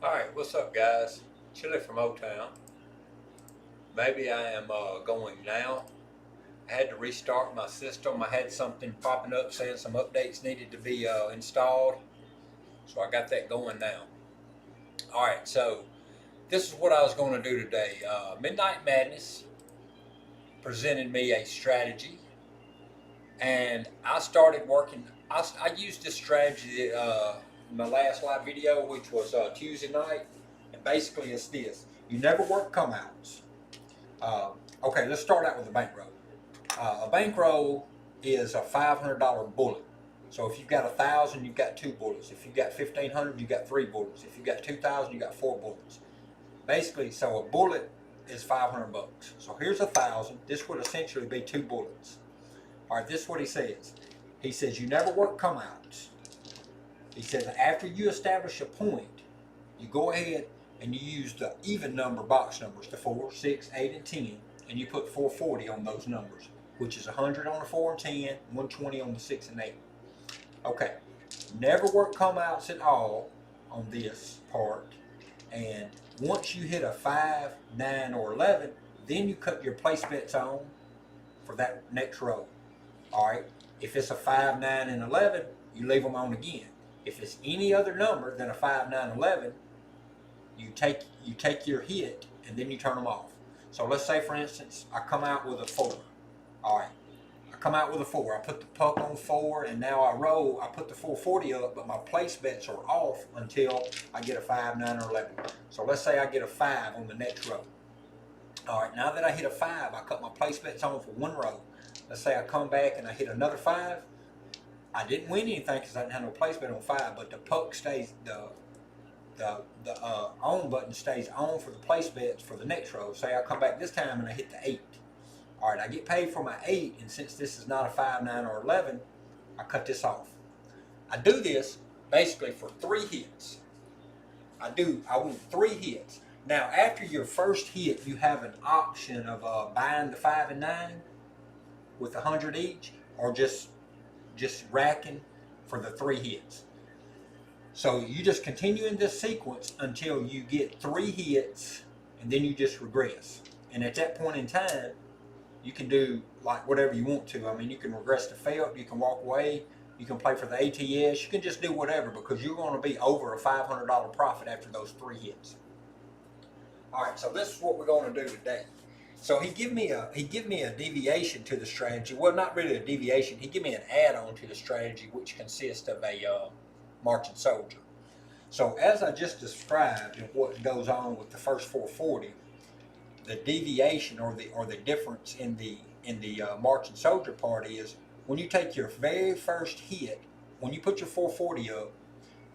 Alright, what's up guys? Chili from O-Town. Maybe I am going now. I had to restart my system. I had something popping up saying some updates needed to be installed. So I got that going now. Alright, so this is what I was going to do today. Midnight Madness presented me a strategy, and I started working. I used this strategy in my last live video, which was Tuesday night. And basically it's this: you never work come outs. Okay, let's start out with a bankroll. A bankroll is a $500 bullet. So if you've got 1,000, you've got 2 bullets. If you've got 1,500, you've got 3 bullets. If you've got 2,000, you got 4 bullets. Basically, so a bullet is 500 bucks. So here's 1,000. This would essentially be 2 bullets. All right, this is what he says. He says you never work come outs. He says after you establish a point, you go ahead and you use the even number box numbers, the 4, 6, 8, and 10, and you put 440 on those numbers, which is 100 on the 4 and 10, 120 on the 6 and 8. Okay, never work come outs at all on this part, and once you hit a 5, 9, or 11, then you cut your place bets on for that next row. All right, if it's a 5, 9, and 11, you leave them on again. If it's any other number than a 5, 9, 11, you take your hit and then you turn them off. So let's say, for instance, I come out with a 4. All right, I come out with a 4. I put the puck on 4, and now I roll. I put the 440 up, but my place bets are off until I get a 5, 9, or 11. So let's say I get a 5 on the next row. All right, now that I hit a 5, I cut my place bets on for 1 row. Let's say I come back and I hit another 5. I didn't win anything because I didn't have no place bet on 5, but the puck stays, the on button stays on for the place bets for the next row. Say I come back this time and I hit the 8. All right, I get paid for my 8, and since this is not a 5, 9, or 11, I cut this off. I do this basically for 3 hits. I want 3 hits. Now, after your first hit, you have an option of buying the 5 and 9 with 100 each, or just racking for the 3 hits. So you just continue in this sequence until you get 3 hits, and then you just regress. And at that point in time, you can do like whatever you want to. I mean, you can regress to fail, you can walk away, you can play for the ATS, you can just do whatever, because you're going to be over a $500 profit after those 3 hits. All right, so this is what we're going to do today. So he give me a deviation to the strategy. Well, not really a deviation. He give me an add-on to the strategy, which consists of a marching soldier. So as I just described, and what goes on with the first 440, the deviation or the difference in the marching soldier part is when you take your very first hit, when you put your 440 up,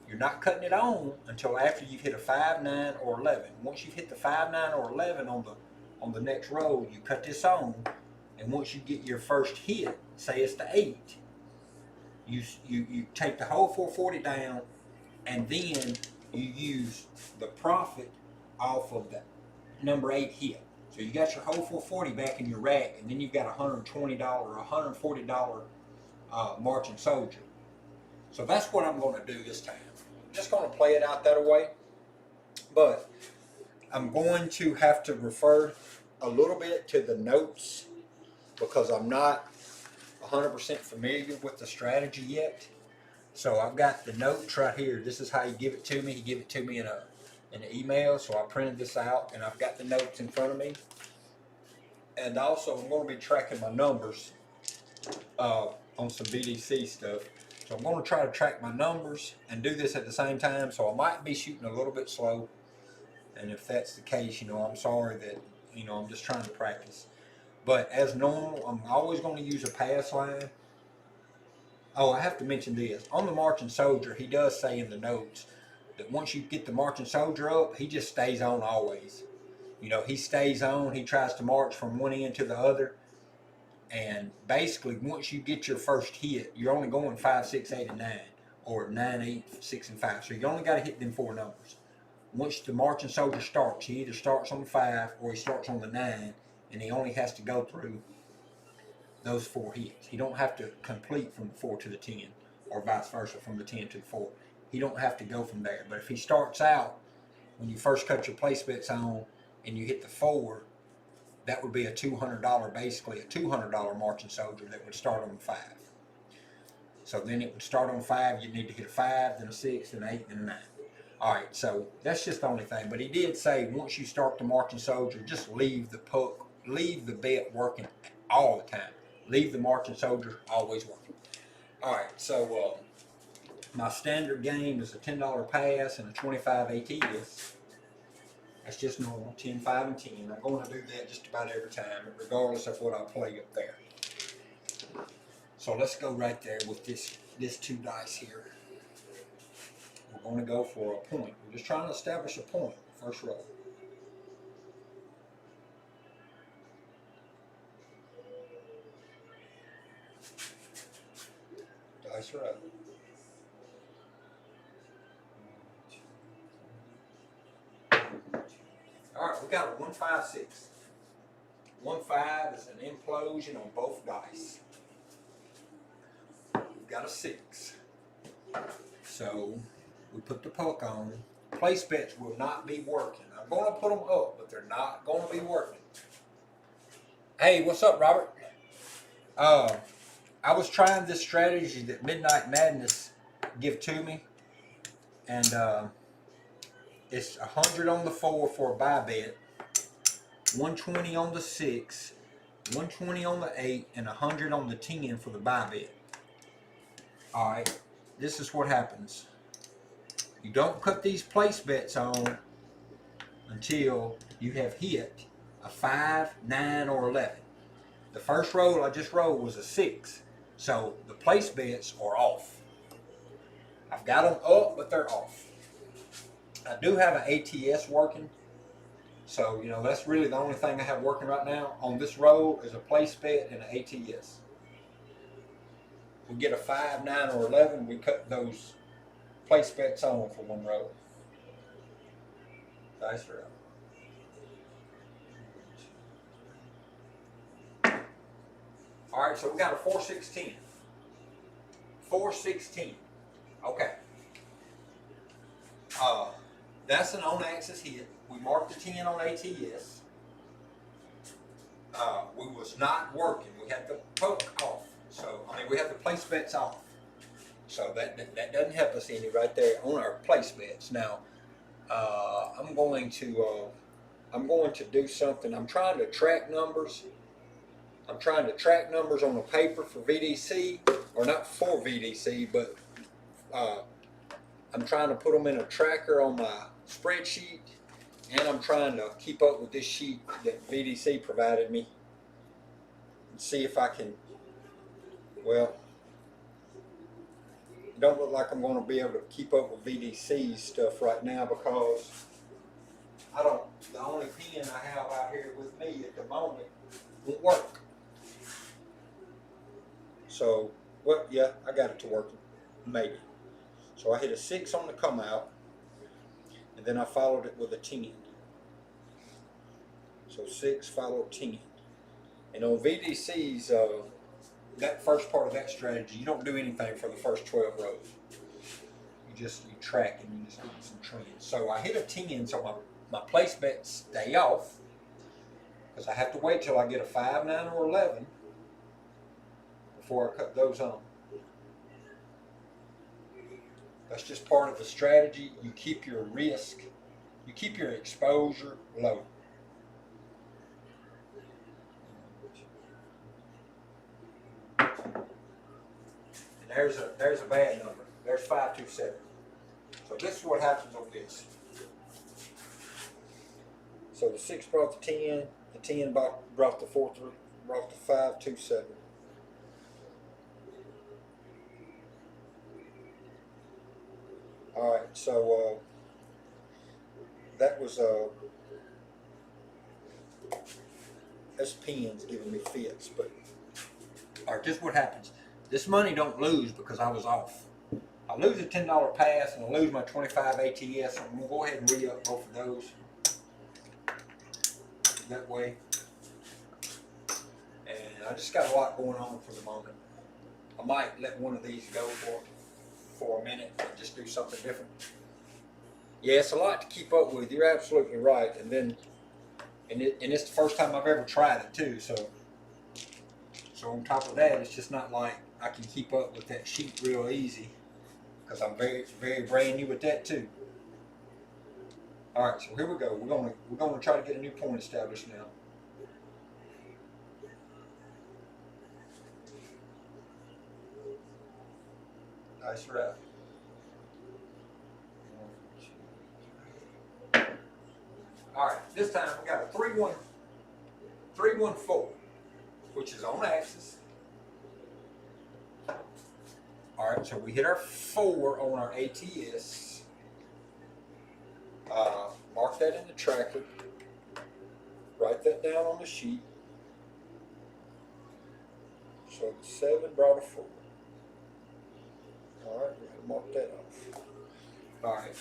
you're not cutting it on until after you've hit a 5, 9, or 11. Once you've hit the 5, 9, or 11 on the next row, you cut this on, and once you get your first hit, say it's the 8, you take the whole 440 down, and then you use the profit off of the number 8 hit. So you got your whole 440 back in your rack, and then you've got a $120 or $140 marching soldier. So that's what I'm going to do this time. I'm just going to play it out that way, but I'm going to have to refer a little bit to the notes because I'm not 100% familiar with the strategy yet. So I've got the notes right here. This is how he give it to me. He gave it to me in an email, so I printed this out, and I've got the notes in front of me. And also, I'm going to be tracking my numbers on some BDC stuff. So I'm going to try to track my numbers and do this at the same time. So I might be shooting a little bit slow. And if that's the case, I'm sorry that, I'm just trying to practice. But as normal, I'm always going to use a pass line. Oh, I have to mention this. On the marching soldier, he does say in the notes that once you get the marching soldier up, he just stays on always. He stays on. He tries to march from one end to the other. And basically, once you get your first hit, you're only going 5, 6, 8, and 9. Or 9, 8, 6, and 5. So you only got to hit them 4 numbers. Once the marching soldier starts, he either starts on the 5 or he starts on the 9. And he only has to go through those 4 hits. He don't have to complete from the 4 to the 10, or vice versa from the 10 to the 4. He don't have to go from there. But if he starts out when you first cut your placements on and you hit the 4, that would be a $200, basically a $200 marching soldier that would start on 5. So then it would start on 5, you'd need to hit a 5, then a 6, then an 8, then a 9. All right, so that's just the only thing. But he did say once you start the marching soldier, just leave the bit working all the time. Leave the marching soldier always working. All right, so my standard game is a $10 pass and a 25 ATS. That's just normal, 10, 5, and 10. I'm going to do that just about every time, regardless of what I play up there. So let's go right there with this 2 dice here. We're going to go for a point. We're just trying to establish a point, first roll. Dice are up. All right, we got a 1, 5, 6. 1, 5 is an implosion on both dice. We've got a 6. So we put the puck on. Place bets will not be working. I'm going to put them up, but they're not going to be working. Hey, what's up, Robert? I was trying this strategy that Midnight Madness give to me, and it's 100 on the 4 for a buy bet, 120 on the 6, 120 on the 8, and 100 on the 10 for the buy bet. All right, this is what happens. You don't cut these place bets on until you have hit a 5, 9, or 11. The first roll I just rolled was a 6, so the place bets are off. I've got them up, but they're off. I do have an ATS working, so you know that's really the only thing I have working right now on this roll is a place bet and an ATS. We get a 5, 9, or 11, we cut those place bets on for one roll. Dice are up. All right, so we got a 4, 6, 10. 4, 6, 10. Okay. That's an on-axis hit. We marked the 10 on ATS. We was not working. We had the poke off. So, I mean, we have the place bets off. So that doesn't help us any right there on our place bets. Now, I'm going to do something. I'm trying to track numbers. I'm trying to track numbers on the paper for VDC, or not for VDC, but I'm trying to put them in a tracker on my spreadsheet, and I'm trying to keep up with this sheet that VDC provided me and see if I can, well, it don't look like I'm going to be able to keep up with VDC's stuff right now because the only pen I have out here with me at the moment won't work. So, well, yeah, I got it to working, maybe. So I hit a 6 on the come out, and then I followed it with a 10. So 6 followed 10. And on VDC's, that first part of that strategy, you don't do anything for the first 12 rows. You track and you just do some trends. So I hit a 10, so my place bets stay off, because I have to wait till I get a 5, 9, or 11 before I cut those on. That's just part of the strategy. You keep your risk, you keep your exposure low. And there's a bad number. There's 527. So this is what happens on this. So the 6 brought the 10, the 10 brought the 4, brought the 527. All right, so that was this pen's giving me fits, but all right, this is what happens. This money don't lose because I was off. I lose a $10 pass and I lose my 25 ATS. So I'm gonna go ahead and re-up both of those that way. And I just got a lot going on for the moment. I might let one of these go for a minute and just do something different. Yeah, it's a lot to keep up with. You're absolutely right. And then, and it's the first time I've ever tried it too. So on top of that, it's just not like I can keep up with that sheet real easy because I'm very brand new with that too. All right, so here we go. We're gonna try to get a new point established now. Nice route. 1, 2, 3. All right, this time we got a 3-1-4, which is on axis. All right, so we hit our 4 on our ATS. Mark that in the tracker. Write that down on the sheet. So the 7 brought a 4. All right, we're going to mark that off. All right,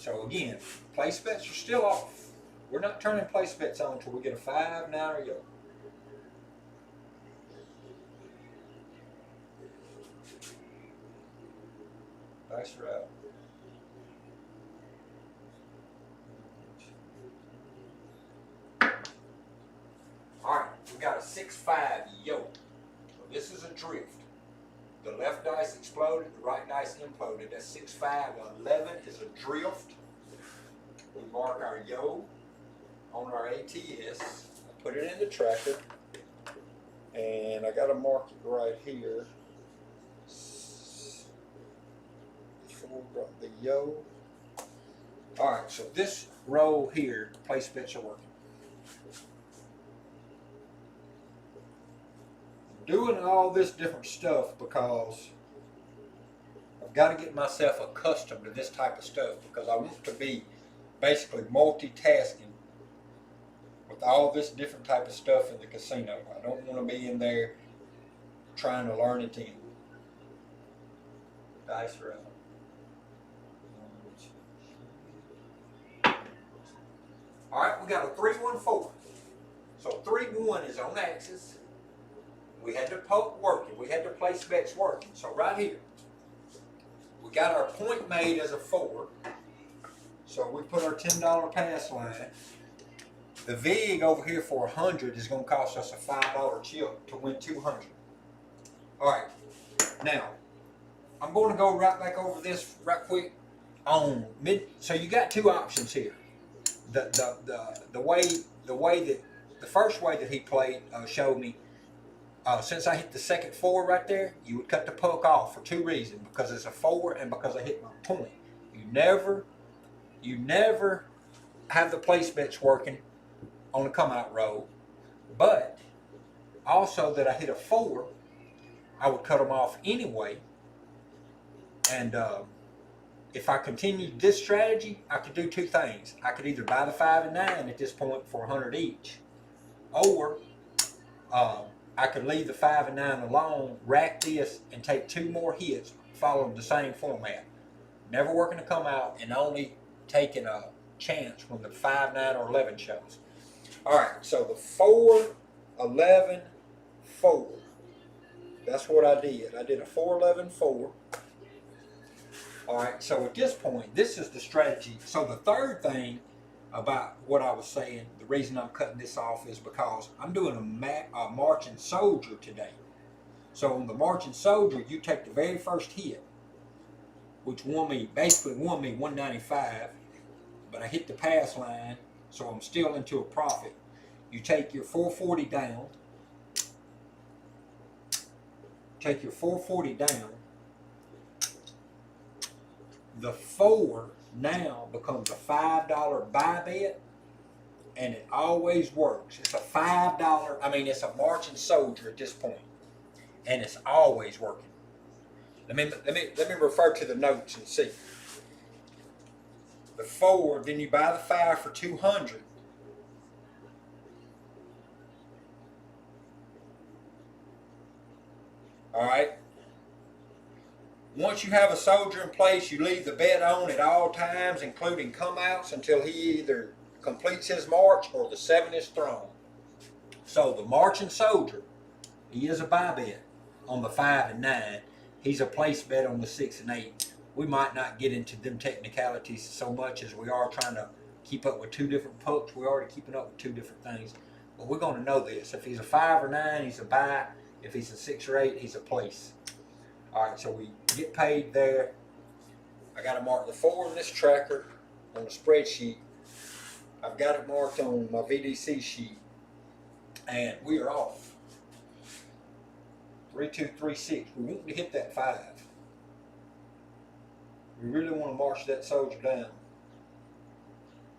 so again, place bets are still off. We're not turning place bets on until we get a 5, 9, or yo. Nice route. All right, we got a 6-5 yo. So this is a drift. The left dice exploded, the right dice imploded. That's 6-5. 11 is a drift. We mark our yo on our ATS. I put it in the tracker. And I got to mark it right here. The yo. All right, so this row here, place bets are working. Doing all this different stuff because I've got to get myself accustomed to this type of stuff because I want to be basically multitasking with all this different type of stuff in the casino. I don't want to be in there trying to learn it in. Dice round. All right, we got a 3-1-4. So 3-1 is on axis. We had the poke working. We had the place bets working. So right here, we got our point made as a 4. So we put our $10 pass line. The VIG over here for 100 is going to cost us a $5 chip to win 200. All right, now I'm going to go right back over this right quick on mid. So you got 2 options here. The way that the first way that he played showed me. Since I hit the second 4 right there, you would cut the puck off for 2 reasons. Because it's a 4 and because I hit my point. You never have the place bets working on the come out row. But also that I hit a 4, I would cut them off anyway. And if I continued this strategy, I could do 2 things. I could either buy the 5 and 9 at this point for 100 each. Or I could leave the 5 and 9 alone, rack this, and take 2 more hits following the same format. Never working to come out and only taking a chance when the 5, 9, or 11 shows. All right, so the 4, 11, 4. That's what I did. I did a 4, 11, 4. All right, so at this point, this is the strategy. So the third thing about what I was saying, the reason I'm cutting this off is because I'm doing a marching soldier today. So on the marching soldier, you take the very first hit, which basically won me 195, but I hit the pass line, so I'm still into a profit. You take your 440 down, the 4 now becomes a $5 buy bet, and it always works. It's a $5, it's a marching soldier at this point, and it's always working. Let me refer to the notes and see. The 4, then you buy the 5 for 200. All right. Once you have a soldier in place, you leave the bet on at all times, including come-outs, until he either completes his march or the 7 is thrown. So the marching soldier, he is a buy bet on the 5 and 9. He's a place bet on the 6 and 8. we might not get into them technicalities so much as we are trying to keep up with two different pups. We're already keeping up with two different things. But we're going to know this. If he's a 5 or 9, he's a buy. If he's a 6 or 8, he's a place. All right, so we get paid there. I got to mark the 4 in this tracker on the spreadsheet. I've got it marked on my VDC sheet. And we are off. 3236. We want to hit that 5. We really want to march that soldier down.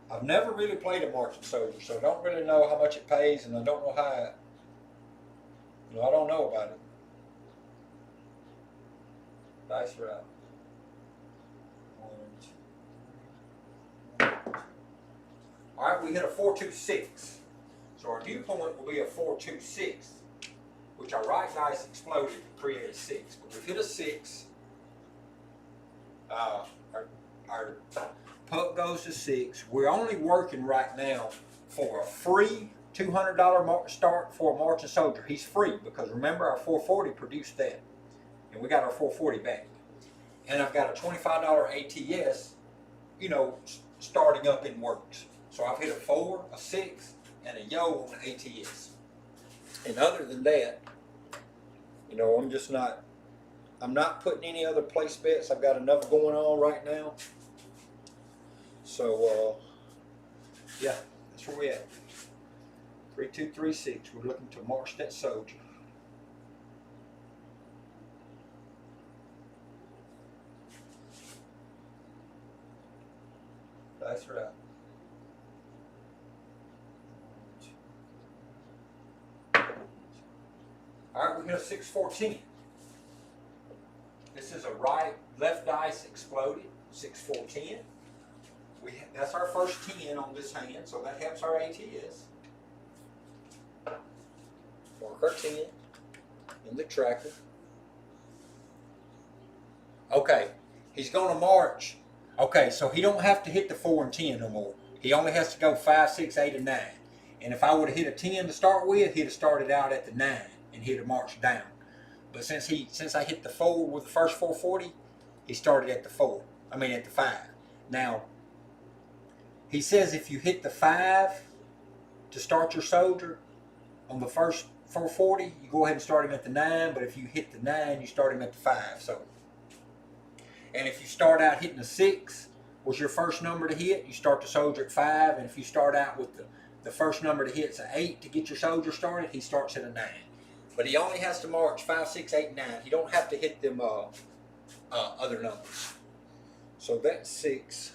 I've never really played a marching soldier, so I don't really know how much it pays, and I don't know how it, I don't know about it. Dice are out. 1, 2. All right, we hit a 426. So our dew point will be a 426, which our right dice exploded to create a 6. But we've hit a 6. Our pup goes to 6. We're only working right now for a free $200 start for a marching soldier. He's free because remember our 440 produced that, and we got our 440 back. And I've got a $25 ATS, starting up in works. So I've hit a 4, a 6, and a yo on the ATS. And other than that, I'm not putting any other place bets. I've got enough going on right now. So, yeah, that's where we at. 3236. We're looking to march that soldier. That's right. All right, we hit a 6-4-10. This is a left dice exploded, 6-4-10. That's our first 10 on this hand, so that helps our ATS. Mark our 10 in the tracker. Okay, he's going to march. Okay, so he don't have to hit the 4 and 10 no more. He only has to go 5, 6, 8, and 9. And if I would have hit a 10 to start with, he'd have started out at the 9 and he'd have marched down. But since I hit the 4 with the first 440, he started at the 4. I mean at the 5. Now, he says if you hit the 5 to start your soldier on the first 440, you go ahead and start him at the 9. But if you hit the 9, you start him at the 5. So, and if you start out hitting a 6 was your first number to hit, you start the soldier at 5. And if you start out with the first number to hit is an 8 to get your soldier started, he starts at a 9. But he only has to march 5, 6, 8, 9. He don't have to hit them other numbers. So that 6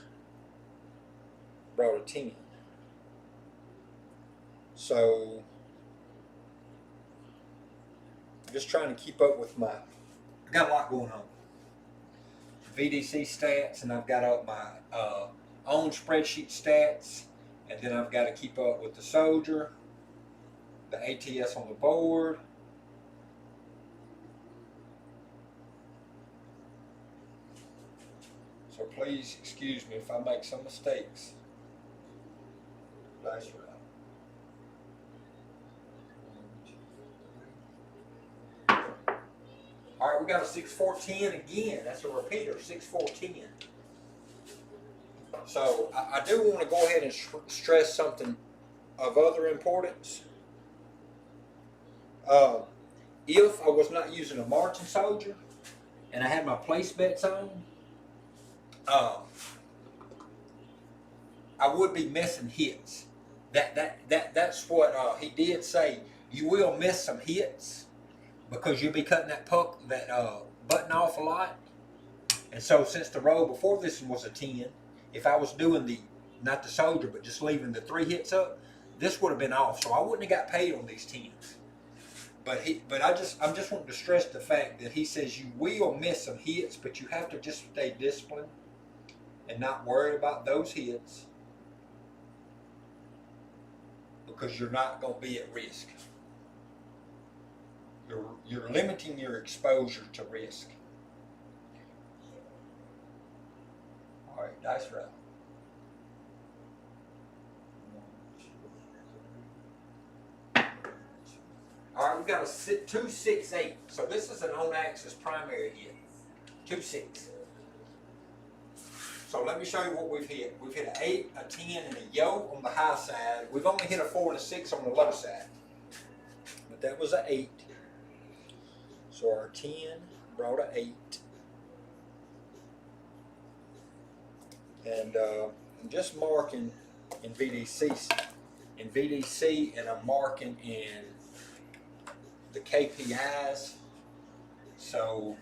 brought a 10. So I'm just trying to keep up with I got a lot going on. VDC stats, and I've got up my own spreadsheet stats, and then I've got to keep up with the soldier, the ATS on the board. So please excuse me if I make some mistakes. Dice are out. All right, we got a 6-4-10 again. That's a repeater, 6-4-10. So I do want to go ahead and stress something of other importance. If I was not using a marching soldier and I had my place bets on, I would be missing hits. That's what he did say. You will miss some hits because you'll be cutting that button off a lot. And so since the roll before this one was a 10, if I was doing not the soldier but just leaving the 3 hits up, this would have been off. So I wouldn't have got paid on these 10s. I'm just wanting to stress the fact that he says you will miss some hits, but you have to just stay disciplined and not worry about those hits because you're not going to be at risk. You're limiting your exposure to risk. All right, dice roll. 1, 2, 3. All right, we've got a 2, 6, 8. So this is an on-axis primary hit. 2, 6. So let me show you what we've hit. We've hit an 8, a 10, and a yoke on the high side. We've only hit a 4 and a 6 on the low side. But that was an 8. So our 10 brought an 8. And I'm just marking in VDC, and I'm marking in the KPIs. So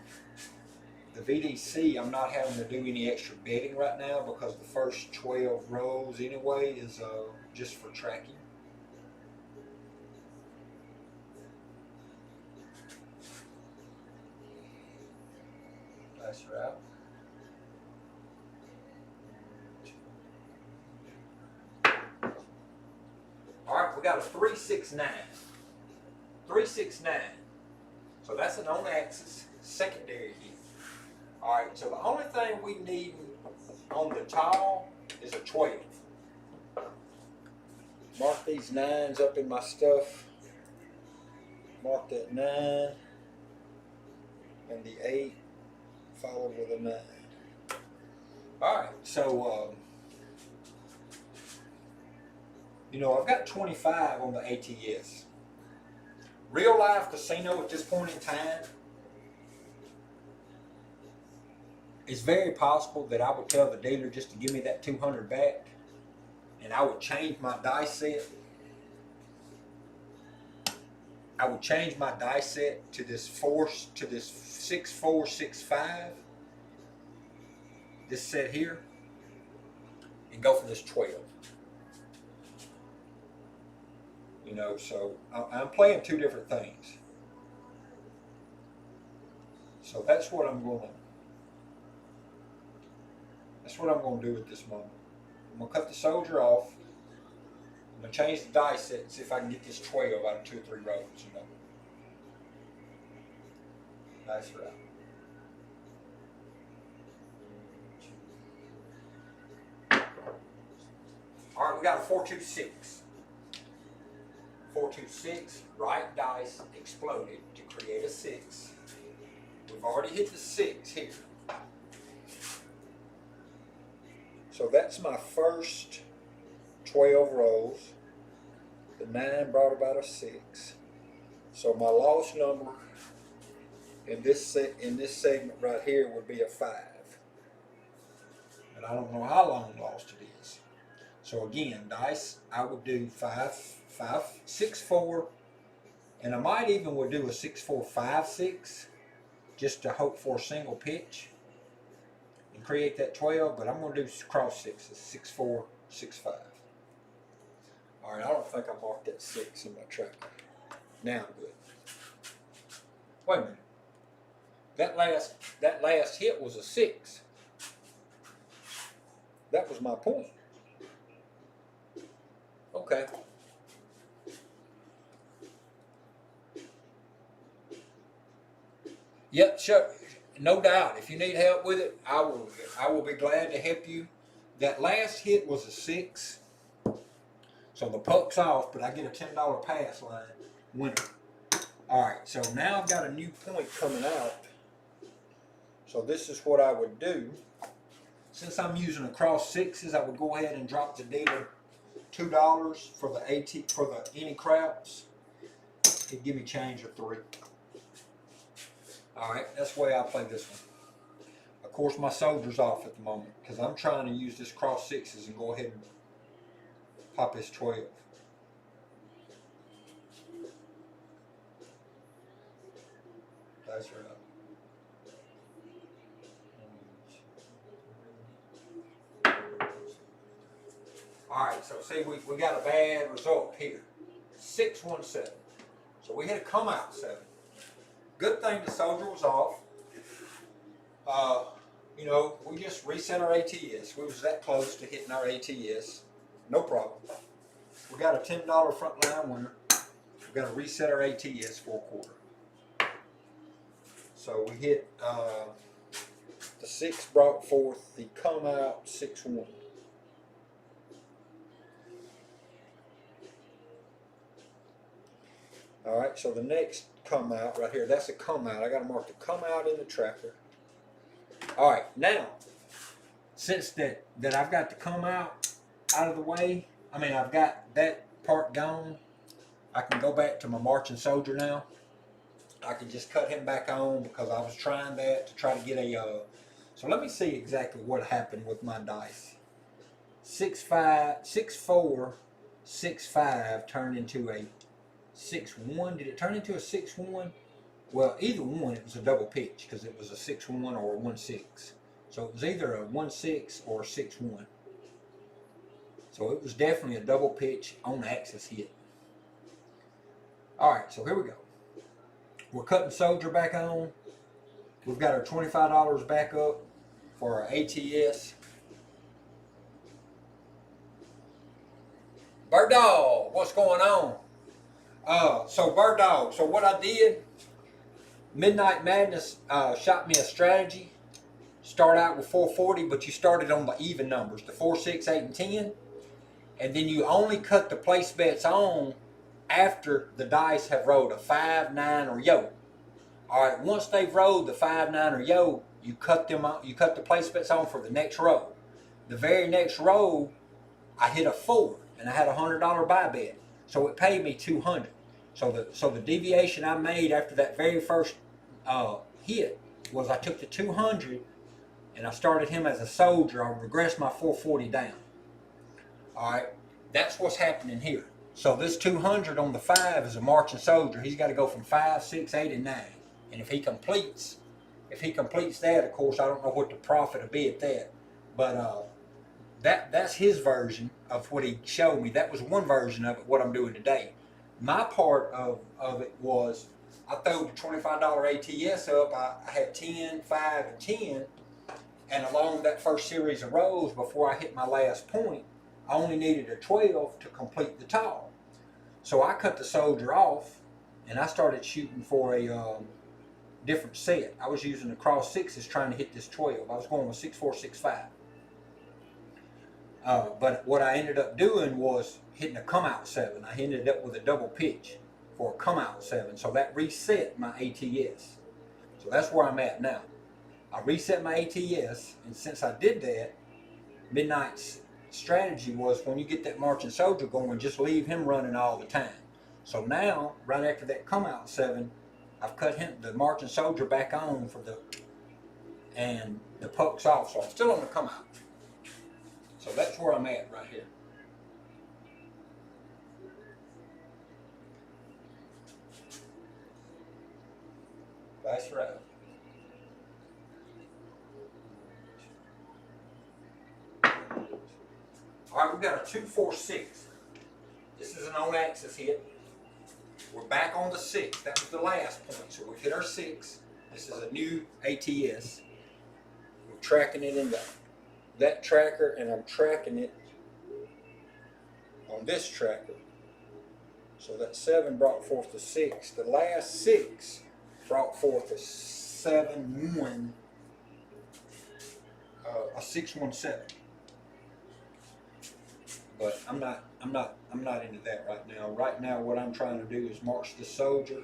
the VDC, I'm not having to do any extra bedding right now because the first 12 rows anyway is just for tracking. That's right. All right, we got a 369. 369. So that's an on-axis secondary hit. All right, so the only thing we need on the tile is a 12. Mark these 9s up in my stuff. Mark that 9 and the 8 followed with a 9. All right, so you know, I've got 25 on the ATS. Real life casino at this point in time, it's very possible that I would tell the dealer just to give me that 200 back, and I would change my dice set. I would change my dice set to this 6-4-6-5, this set here, and go for this 12. You know, so I'm playing two different things. So that's what I'm going to. That's what I'm going to do at this moment. I'm going to cut the soldier off. I'm going to change the dice set and see if I can get this 12 out of 2 or 3 rows, you know. That's right. All right, we got a 4-2-6. 4-2-6, right dice exploded to create a 6. We've already hit the 6 here. So that's my first 12 rows. The 9 brought about a 6. So my loss number in this segment right here would be a 5. And I don't know how long lost it is. So again, dice, I would do 5-6-4, and I might even would do a 6-4-5-6 just to hope for a single pitch and create that 12, but I'm going to do cross 6s, 6-4-6-5. All right, I don't think I marked that 6 in my tracker. Now I'm good. Wait a minute. That last hit was a 6. That was my point. Okay. Yep, sure. No doubt. If you need help with it, I will be glad to help you. That last hit was a 6. So the puck's off, but I get a $10 pass line winner. All right, so now I've got a new point coming out. So this is what I would do. Since I'm using a cross 6s, I would go ahead and drop the dealer $2 for the any craps. It'd give me change of 3. All right, that's the way I play this one. Of course, my soldier's off at the moment because I'm trying to use this cross 6s and go ahead and pop this 12. That's right. All right, so see, we got a bad result here. 6-1-7. So we had to come out 7. Good thing the soldier was off. You know, we just reset our ATS. We was that close to hitting our ATS. No problem. We got a $10 front line winner. We got to reset our ATS for a quarter. So we hit the 6 brought forth the come out 6-1. All right, so the next come out right here, that's a come out. I got to mark the come out in the tracker. All right, now, since that I've got to come out of the way, I mean, I've got that part gone, I can go back to my marching soldier now. I can just cut him back on because I was trying that to try to get a, so let me see exactly what happened with my dice. 6-5, 6-4, 6-5 turned into a 6-1. Did it turn into a 6-1? Well, either one, it was a double pitch because it was a 6-1 or a 1-6. So it was either a 1-6 or a 6-1. So it was definitely a double pitch on axis hit. All right, so here we go. We're cutting soldier back on. We've got our $25 back up for our ATS. Bird Dog, what's going on? So Bird Dog, so what I did, Midnight Madness shot me a strategy. Start out with 440, but you started on the even numbers, the 4, 6, 8, and 10. And then you only cut the place bets on after the dice have rolled a 5, 9, or yo. All right, once they've rolled the 5, 9, or yo, you cut them on, you cut the place bets on for the next roll. The very next roll, I hit a 4, and I had a $100 buy bet, so it paid me $200. So the deviation I made after that very first hit was I took the 200 and I started him as a soldier. I regressed my 440 down. All right, that's what's happening here. So this 200 on the 5 is a marching soldier. He's got to go from 5, 6, 8, and 9. And if he completes that, of course, I don't know what the profit will be at that. But that's his version of what he showed me. That was one version of it, what I'm doing today. My part of it was I threw the $25 ATS up. I had 10, 5, and 10. And along that first series of rows, before I hit my last point, I only needed a 12 to complete the tall. So I cut the soldier off, and I started shooting for a different set. I was using the cross sixes trying to hit this 12. I was going with 6, 4, 6, 5. But what I ended up doing was hitting a come out 7. I ended up with a double pitch for a come out 7. So that reset my ATS. So that's where I'm at now. I reset my ATS, and since I did that, Midnight's strategy was when you get that marching soldier going, just leave him running all the time. So now, right after that come out 7, I've cut the marching soldier back on and the puck's off. So I'm still on the come out. So that's where I'm at right here. That's right. All right, we've got a 2, 4, 6. This is an on-axis hit. We're back on the 6. That was the last point. So we've hit our 6. This is a new ATS. We're tracking it in that tracker, and I'm tracking it on this tracker. So that 7 brought forth the 6. The last 6 brought forth a 7-1, a 6-1-7. But I'm not into that right now. Right now, what I'm trying to do is march the soldier.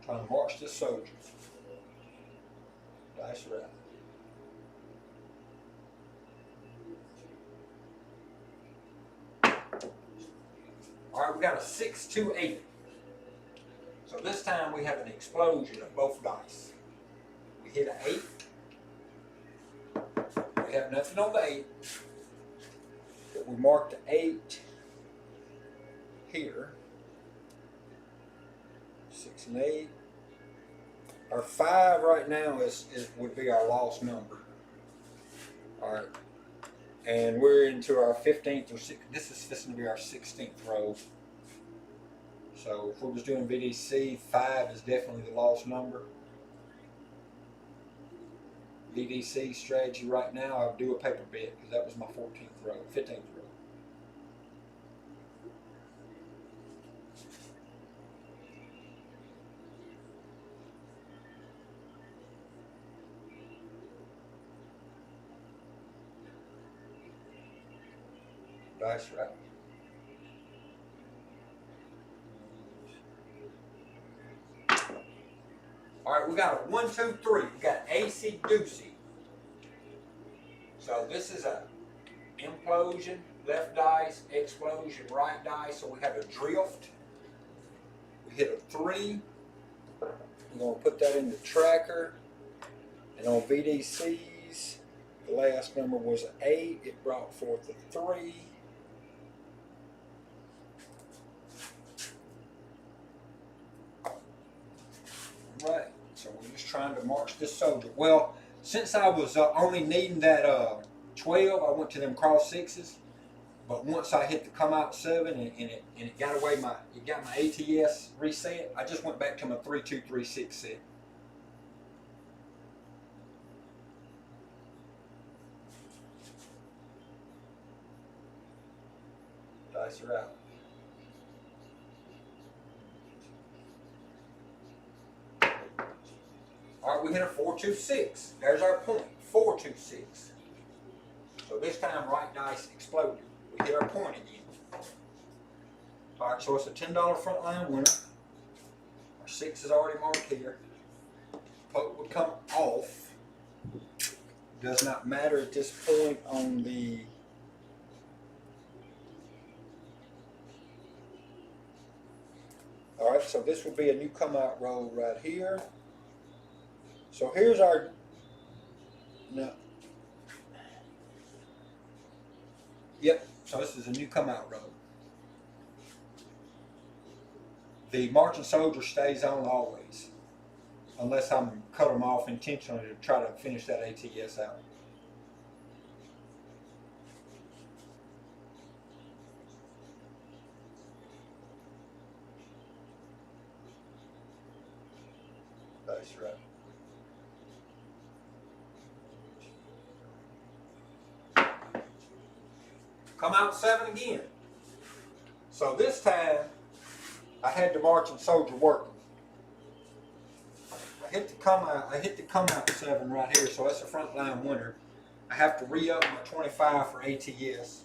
Trying to march this soldier. That's right. All right, we got a 6, 2, 8. So this time we have an explosion of both dice. We hit an 8. We have nothing on the 8. But we marked the 8 here. 6 and 8. Our 5 right now would be our lost number. All right. And we're into our 15th or 16th. This is going to be our 16th row. So if we was doing VDC, 5 is definitely the lost number. VDC strategy right now, I'll do a paper bet because that was my 14th row, 15th row. That's right. All right, we got a 1, 2, 3. We got AC Doocy. So this is a implosion, left dice, explosion, right dice. So we have a drift. We hit a 3. We're going to put that in the tracker. And on VDCs, the last number was an 8. It brought forth a 3. Right, so we're just trying to march this soldier. Well, since I was only needing that 12, I went to them cross 6s. But once I hit the come out 7 and it got away it got my ATS reset, I just went back to my 3, 2, 3, 6 set. Dice are out. All right, we hit a 4, 2, 6. There's our point. 4, 2, 6. So this time right dice exploded. We hit our point again. All right, so it's a $10 frontline winner. Our 6 is already marked here. Poke would come off. Does not matter at this point on the all right, so this will be a new come out roll right here. So here's our no. Yep, so this is a new come out roll. The marching soldier stays on always, unless I'm cut them off intentionally to try to finish that ATS out. That's right. Come out 7 again. So this time, I had the marching soldier working. I hit the come out 7 right here, so that's a frontline winner. I have to re-up my 25 for ATS.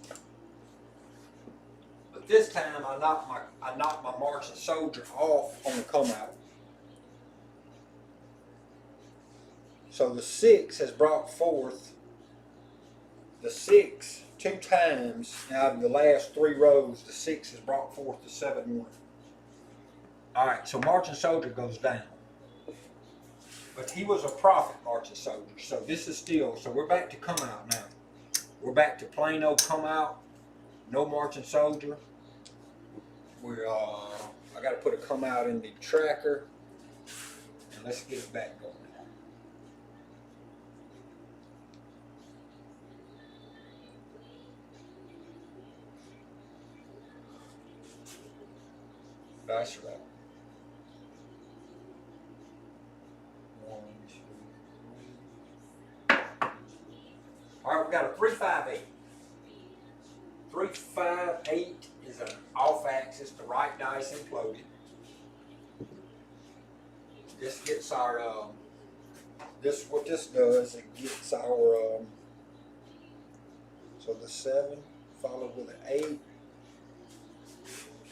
But this time I knocked my marching soldier off on the come out. So the 6 has brought forth the 6 2 times out of the last 3 rows. The 6 has brought forth the 7 1. All right, so marching soldier goes down, but he was a profit marching soldier. So this is still. So we're back to come out now. We're back to plain old come out. No marching soldier. We're I got to put a come out in the tracker, and let's get it back going. Dice are out. 1, 2, 3. All right, we got a 3, 5, 8. 3, 5, 8 is an off axis. The right dice imploded. This gets our what this does, it gets our so the 7 followed with an 8.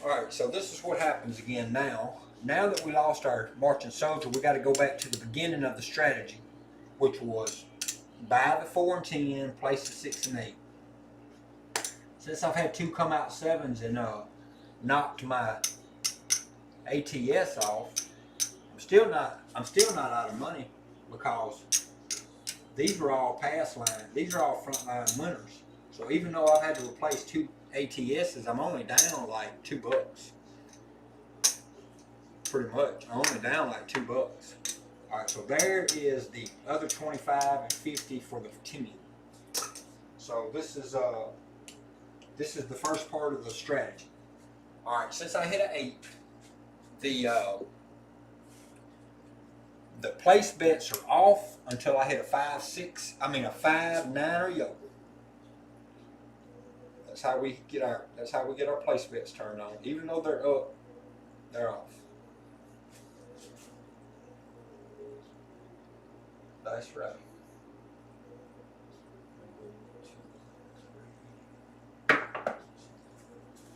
All right, so this is what happens again now. Now that we lost our marching soldier, we got to go back to the beginning of the strategy, which was buy the 4 and 10, place the 6 and 8. Since I've had 2 come out 7s and knocked my ATS off, I'm still not out of money, because these are all pass line. These are all frontline winners. So even though I've had to replace 2 ATSs, I'm only down like $2. Pretty much. I'm only down like $2. Alright, so there is the other 25 and 50 for the 10. So this is the first part of the strategy. Alright, since I hit an 8, the place bets are off until I hit a 5, 6, a 5, 9 or yoke. That's how we get our place bets turned on. Even though they're up, they're off. That's right.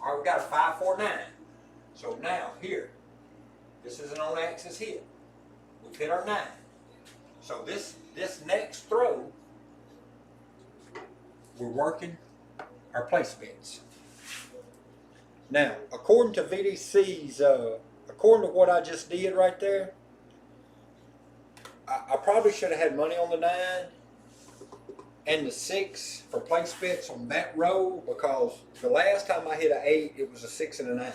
All right, we got a 5, 4, 9. So now here, this is an on axis hit. we've hit our 9. So this next throw, we're working our place bets. Now, according to VDC's, according to what I just did right there, I probably should have had money on the 9 and the 6 for place bets on that row, because the last time I hit an 8, it was a 6 and a 9.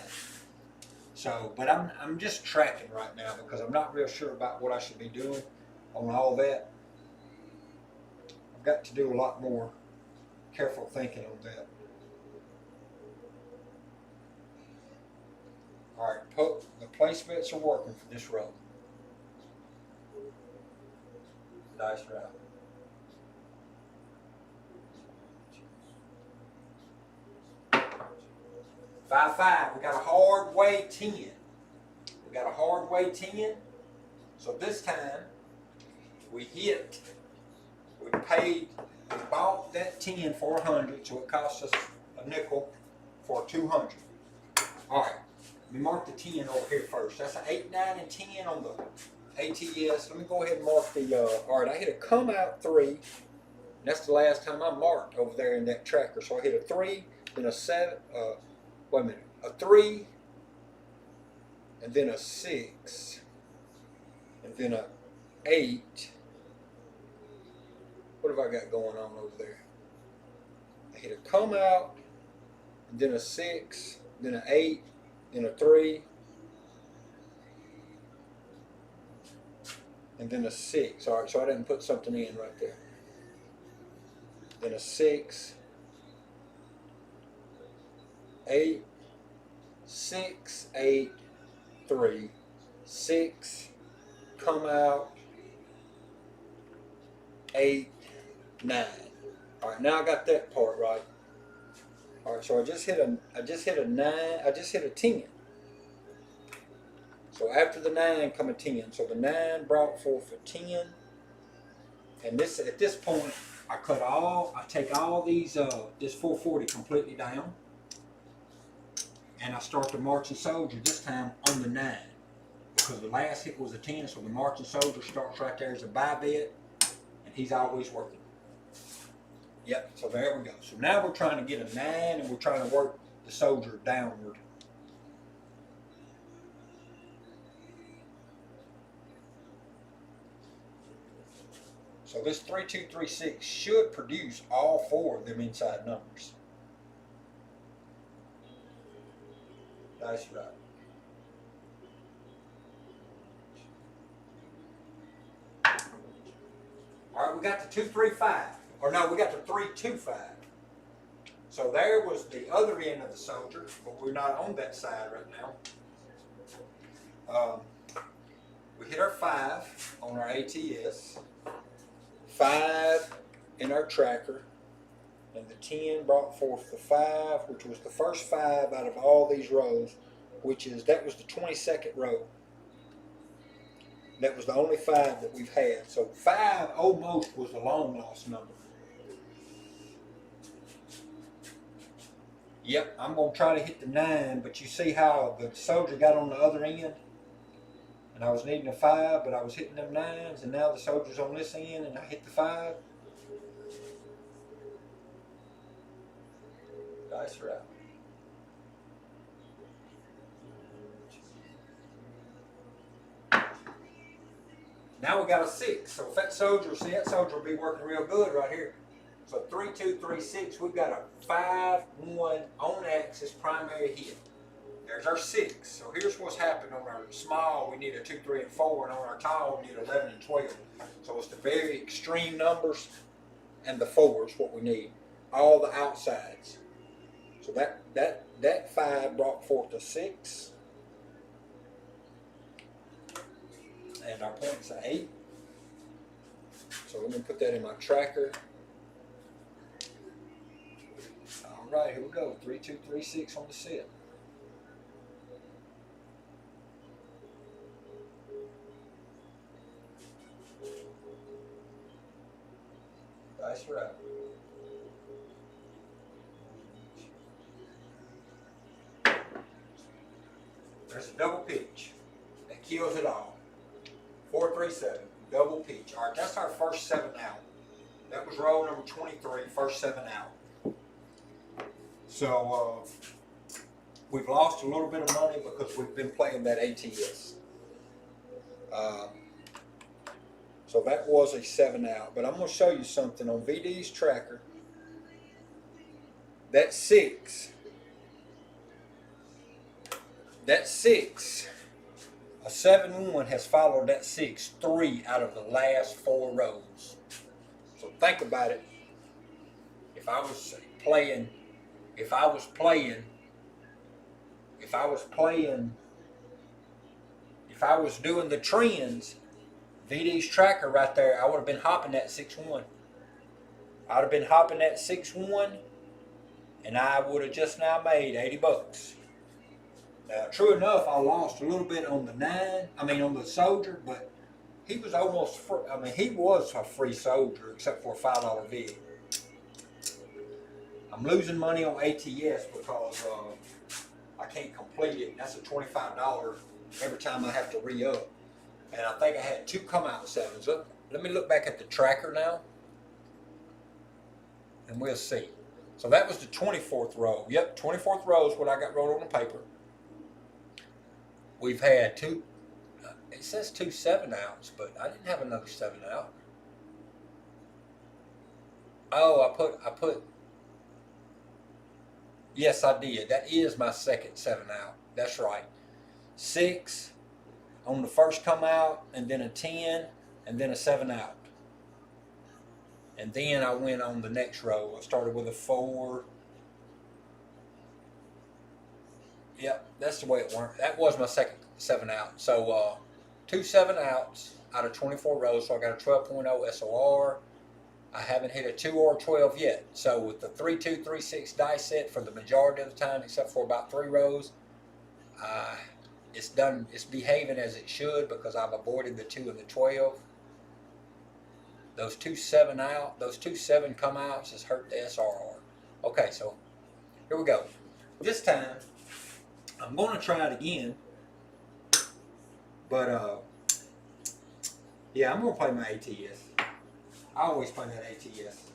So, but I'm just tracking right now because I'm not real sure about what I should be doing on all that. I've got to do a lot more careful thinking on that. All right, the place bets are working for this row. Nice route. 5-5. We got a hard way 10. We got a hard way 10. So this time we bought that 10 for 100, so it cost us a nickel for 200. All right, let me mark the 10 over here first. That's an 8, 9, and 10 on the ATS. Let me go ahead and mark the, all right, I hit a come out 3. And that's the last time I marked over there in that tracker. So I hit a 3, then a 7, wait a minute, a 3, and then a 6, and then a 8. What have I got going on over there? I hit a come out, and then a 6, then an 8, then a 3, and then a 6. All right, so I didn't put something in right there. Then a 6, 8, 6, 8, 3, 6, come out, 8, 9. All right, now I got that part right. All right, so I just hit a 9. I just hit a 10. So after the 9 come a 10. So the 9 brought forth a 10. And this, at this point, I take all these, this 440 completely down. And I start the marching soldier this time on the 9. Because the last hit was a 10, so the marching soldier starts right there as a buy bet. And he's always working. Yep, so there we go. So now we're trying to get a 9 and we're trying to work the soldier downward. So this 3236 should produce all 4 of them inside numbers. Nice right. All right, we got the 235. Or no, we got the 325. So there was the other end of the soldier, but we're not on that side right now. We hit our 5 on our ATS, 5 in our tracker, and the 10 brought forth the 5, which was the first 5 out of all these rows, that was the 22nd row. That was the only 5 that we've had. So 5 almost was a long lost number. Yep, I'm going to try to hit the 9, but you see how the soldier got on the other end? And I was needing a 5, but I was hitting them 9s, and now the soldier's on this end, and I hit the 5. Dice are out. Now we got a 6, so if that soldier will be working real good right here. So 3236, we've got a 5-1 on axis primary hit. There's our 6. So here's what's happened on our small. We need a 2, 3, and 4, and on our tall we need 11 and 12. So it's the very extreme numbers and the 4s what we need. All the outsides. So that 5 brought forth a 6, and our point's an 8. So let me put that in my tracker. All right, here we go. 3236 on the set. Nice right. There's a double pitch that kills it all. 437, double pitch. All right, that's our first 7 out. That was roll number 23, first 7 out. So we've lost a little bit of money because we've been playing that ATS. So that was a 7 out. But I'm going to show you something on VD's tracker. That 6. That 6. A 7-1 has followed that 6 3 out of the last 4 rows. So think about it. If I was doing the trends, VD's tracker right there, I would have been hopping that 6-1. I'd have been hopping that 6-1, and I would have just now made 80 bucks. Now, true enough, I lost a little bit on on the soldier, but he was almost free. He was a free soldier except for a $5 vig. I'm losing money on ATS because I can't complete it. That's a $25 every time I have to re-up. And I think I had 2 come-out 7s. Let me look back at the tracker now, and we'll see. So that was the 24th row. Yep, 24th row is what I got wrote on the paper. We've had 2, it says 2 7-outs, but I didn't have another 7-out. Oh, I put, yes I did. That is my second 7-out. That's right. 6 on the first come out, and then a 10, and then a 7-out. And then I went on the next row. I started with a 4. Yep, that's the way it worked. That was my second 7-out. So 2 7-outs out of 24 rows. So I got a 12.0 SOR. I haven't hit a 2 or 12 yet. So with the 3-2, 3-6 dice set for the majority of the time, except for about 3 rows, it's done. It's behaving as it should because I've avoided the 2 and the 12. Those 2 7-out, those 2 7 come outs has hurt the SRR. Okay, so here we go. This time I'm going to try it again, but yeah, I'm going to play my ATS. I always play that ATS.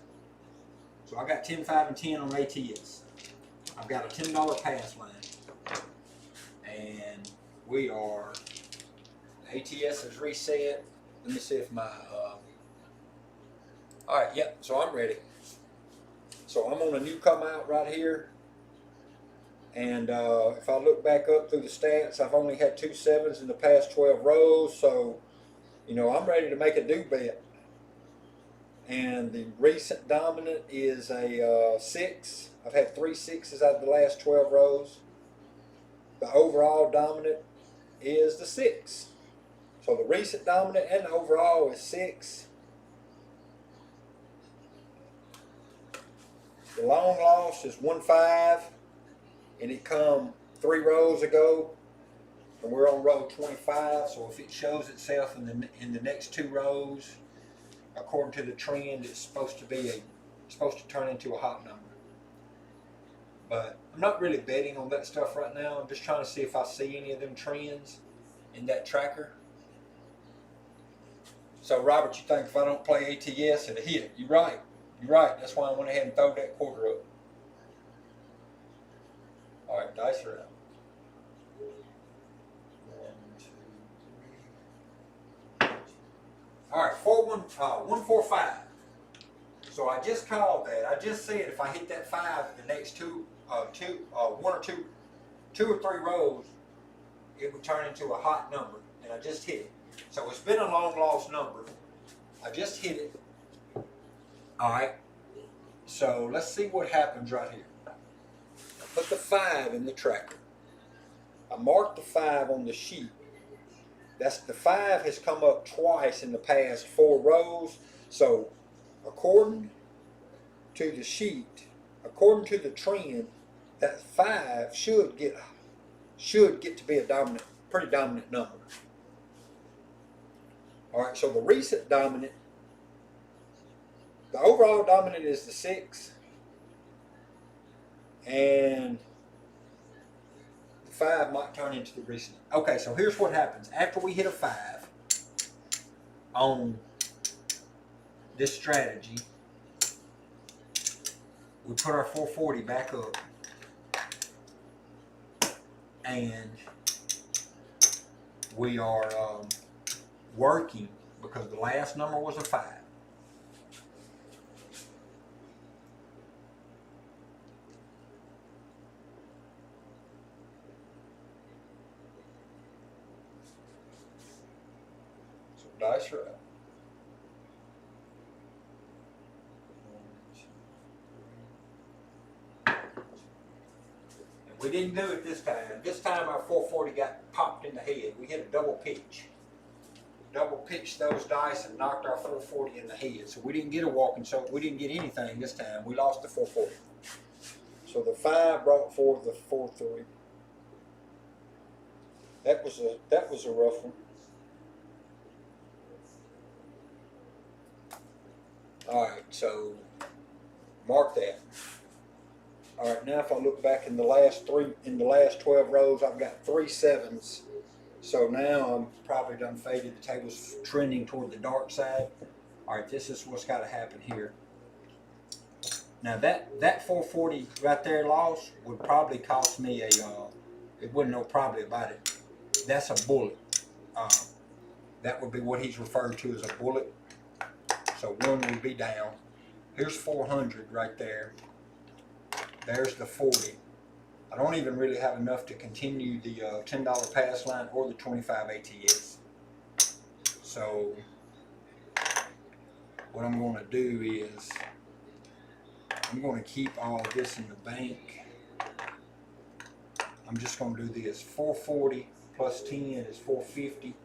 So I got 10, 5, and 10 on ATS. I've got a $10 pass line, and we are. ATS is reset. Let me see if my. All right, yep. So I'm ready. So I'm on a new come out right here. And if I look back up through the stats, I've only had 2 7s in the past 12 rows. So, you know, I'm ready to make a do bet. And the recent dominant is a 6. I've had 3 6s out of the last 12 rows. The overall dominant is the 6. So the recent dominant and the overall is 6. The long loss is 1-5. And it come 3 rows ago, and we're on row 25. So if it shows itself in the next 2 rows, according to the trend, it's supposed to turn into a hot number. But I'm not really betting on that stuff right now. I'm just trying to see if I see any of them trends in that tracker. So Robert, you think if I don't play ATS, it'll hit? You're right. You're right. That's why I went ahead and throw that quarter up. All right, dice are out. 1, 2, 3. All right, 1 4 5. So I just called that. I just said if I hit that 5 in the next 2 or 3 rows, it would turn into a hot number, and I just hit it. So it's been a long lost number. I just hit it. All right. So let's see what happens right here. Put the 5 in the tracker. I marked the 5 on the sheet. That's the 5 has come up twice in the past 4 rows. So according to the sheet, according to the trend, that 5 should get to be a pretty dominant number. All right. So the recent dominant, the overall dominant is the 6. And the 5 might turn into the recent. Okay, so here's what happens. After we hit a 5, on this strategy. We put our 440 back up, and we are working because the last number was a 5. So dice are out. We didn't do it this time. This time our 440 got popped in the head. We hit a double pitch. Double pitched those dice and knocked our 440 in the head. So we didn't get a walking, so we didn't get anything this time. We lost the 440. So the 5 brought forth the 4-3. That was a rough one. Alright, so mark that. Alright, now if I look back in the last 12 rows, I've got 3 7s. So now I'm probably done faded. The table's trending toward the dark side. Alright, this is what's got to happen here. Now that 440 right there loss would probably cost me it wouldn't know probably about it. That's a bullet. That would be what he's referred to as a bullet. So 1 would be down. Here's 400 right there. There's the 40. I don't even really have enough to continue the $10 pass line or the 25 ATS. So what I'm going to do is I'm going to keep all this in the bank. I'm just going to do this. 440 plus 10 is 450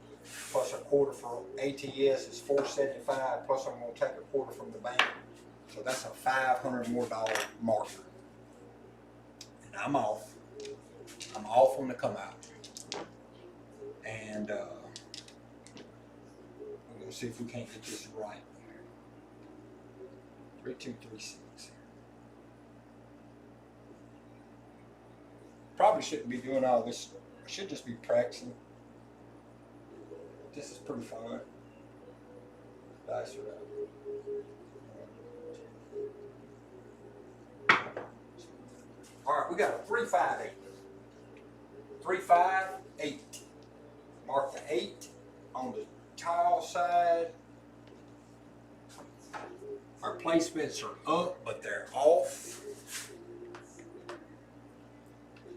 plus a quarter for ATS is 475 plus I'm going to take a quarter from the bank. So that's a $500 more marker. And I'm off. I'm off on the come out. And we're going to see if we can't get this right. 3236. Probably shouldn't be doing all this. I should just be practicing. This is pretty fun. Dice are out. Alright, we got a 3-5-8. 3-5-8. Mark the 8 on the tile side. Our placements are up, but they're off.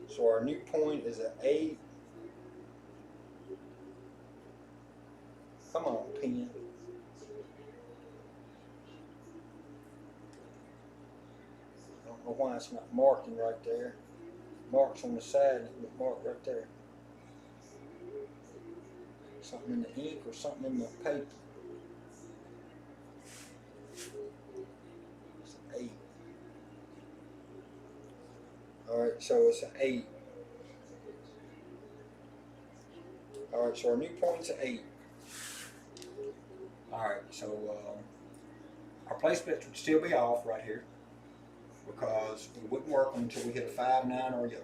So our new point is an 8. Come on, pen. I don't know why it's not marking right there. Marks on the side, it would mark right there. Something in the ink or something in the paper. It's an 8. Alright, so it's an 8. Alright, so our new point's an 8. Alright, so our placements would still be off right here because we wouldn't work them until we hit a 5, 9, or a yellow.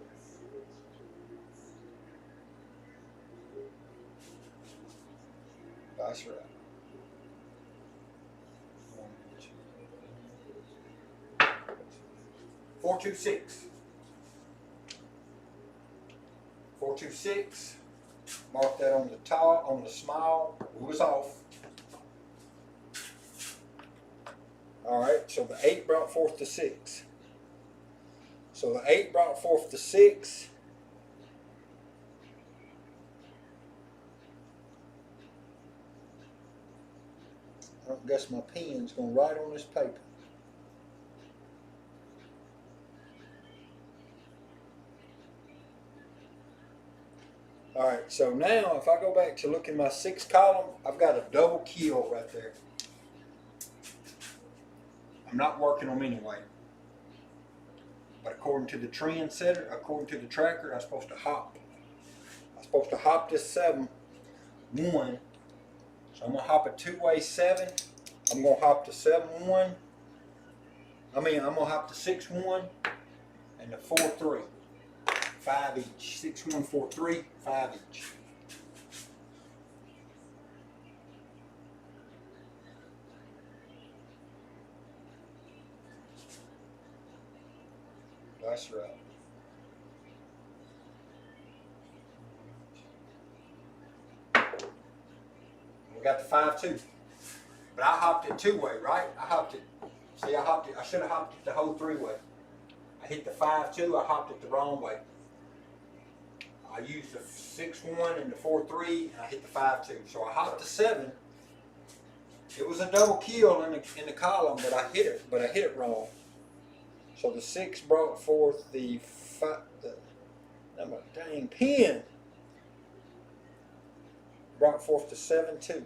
Dice are out. 426. 426. Mark that on the top, on the small. It was off. Alright, so the 8 brought forth the 6. So the 8 brought forth the 6. I guess my pen's going to write on this paper. Alright, so now if I go back to look in my 6th column, I've got a double kill right there. I'm not working them anyway. But according to the trend setter, according to the tracker, I'm supposed to hop. I'm supposed to hop this 7 1. So I'm going to hop a 2-way 7. I'm going to hop the 7 1. I'm going to hop the 6 1 and the 4 3. 5 each. 6 1 4 3, 5 each. That's right. We got the 5-2. But I hopped it 2-way, right? I hopped it. See, I hopped it. I should have hopped it the whole 3-way. I hit the 5-2. I hopped it the wrong way. I used the 6-1 and the 4-3, and I hit the 5-2. So I hopped the 7. It was a double kill in the column, but I hit it wrong. So the 6 brought forth the 5. My dang pin brought forth the 7-2.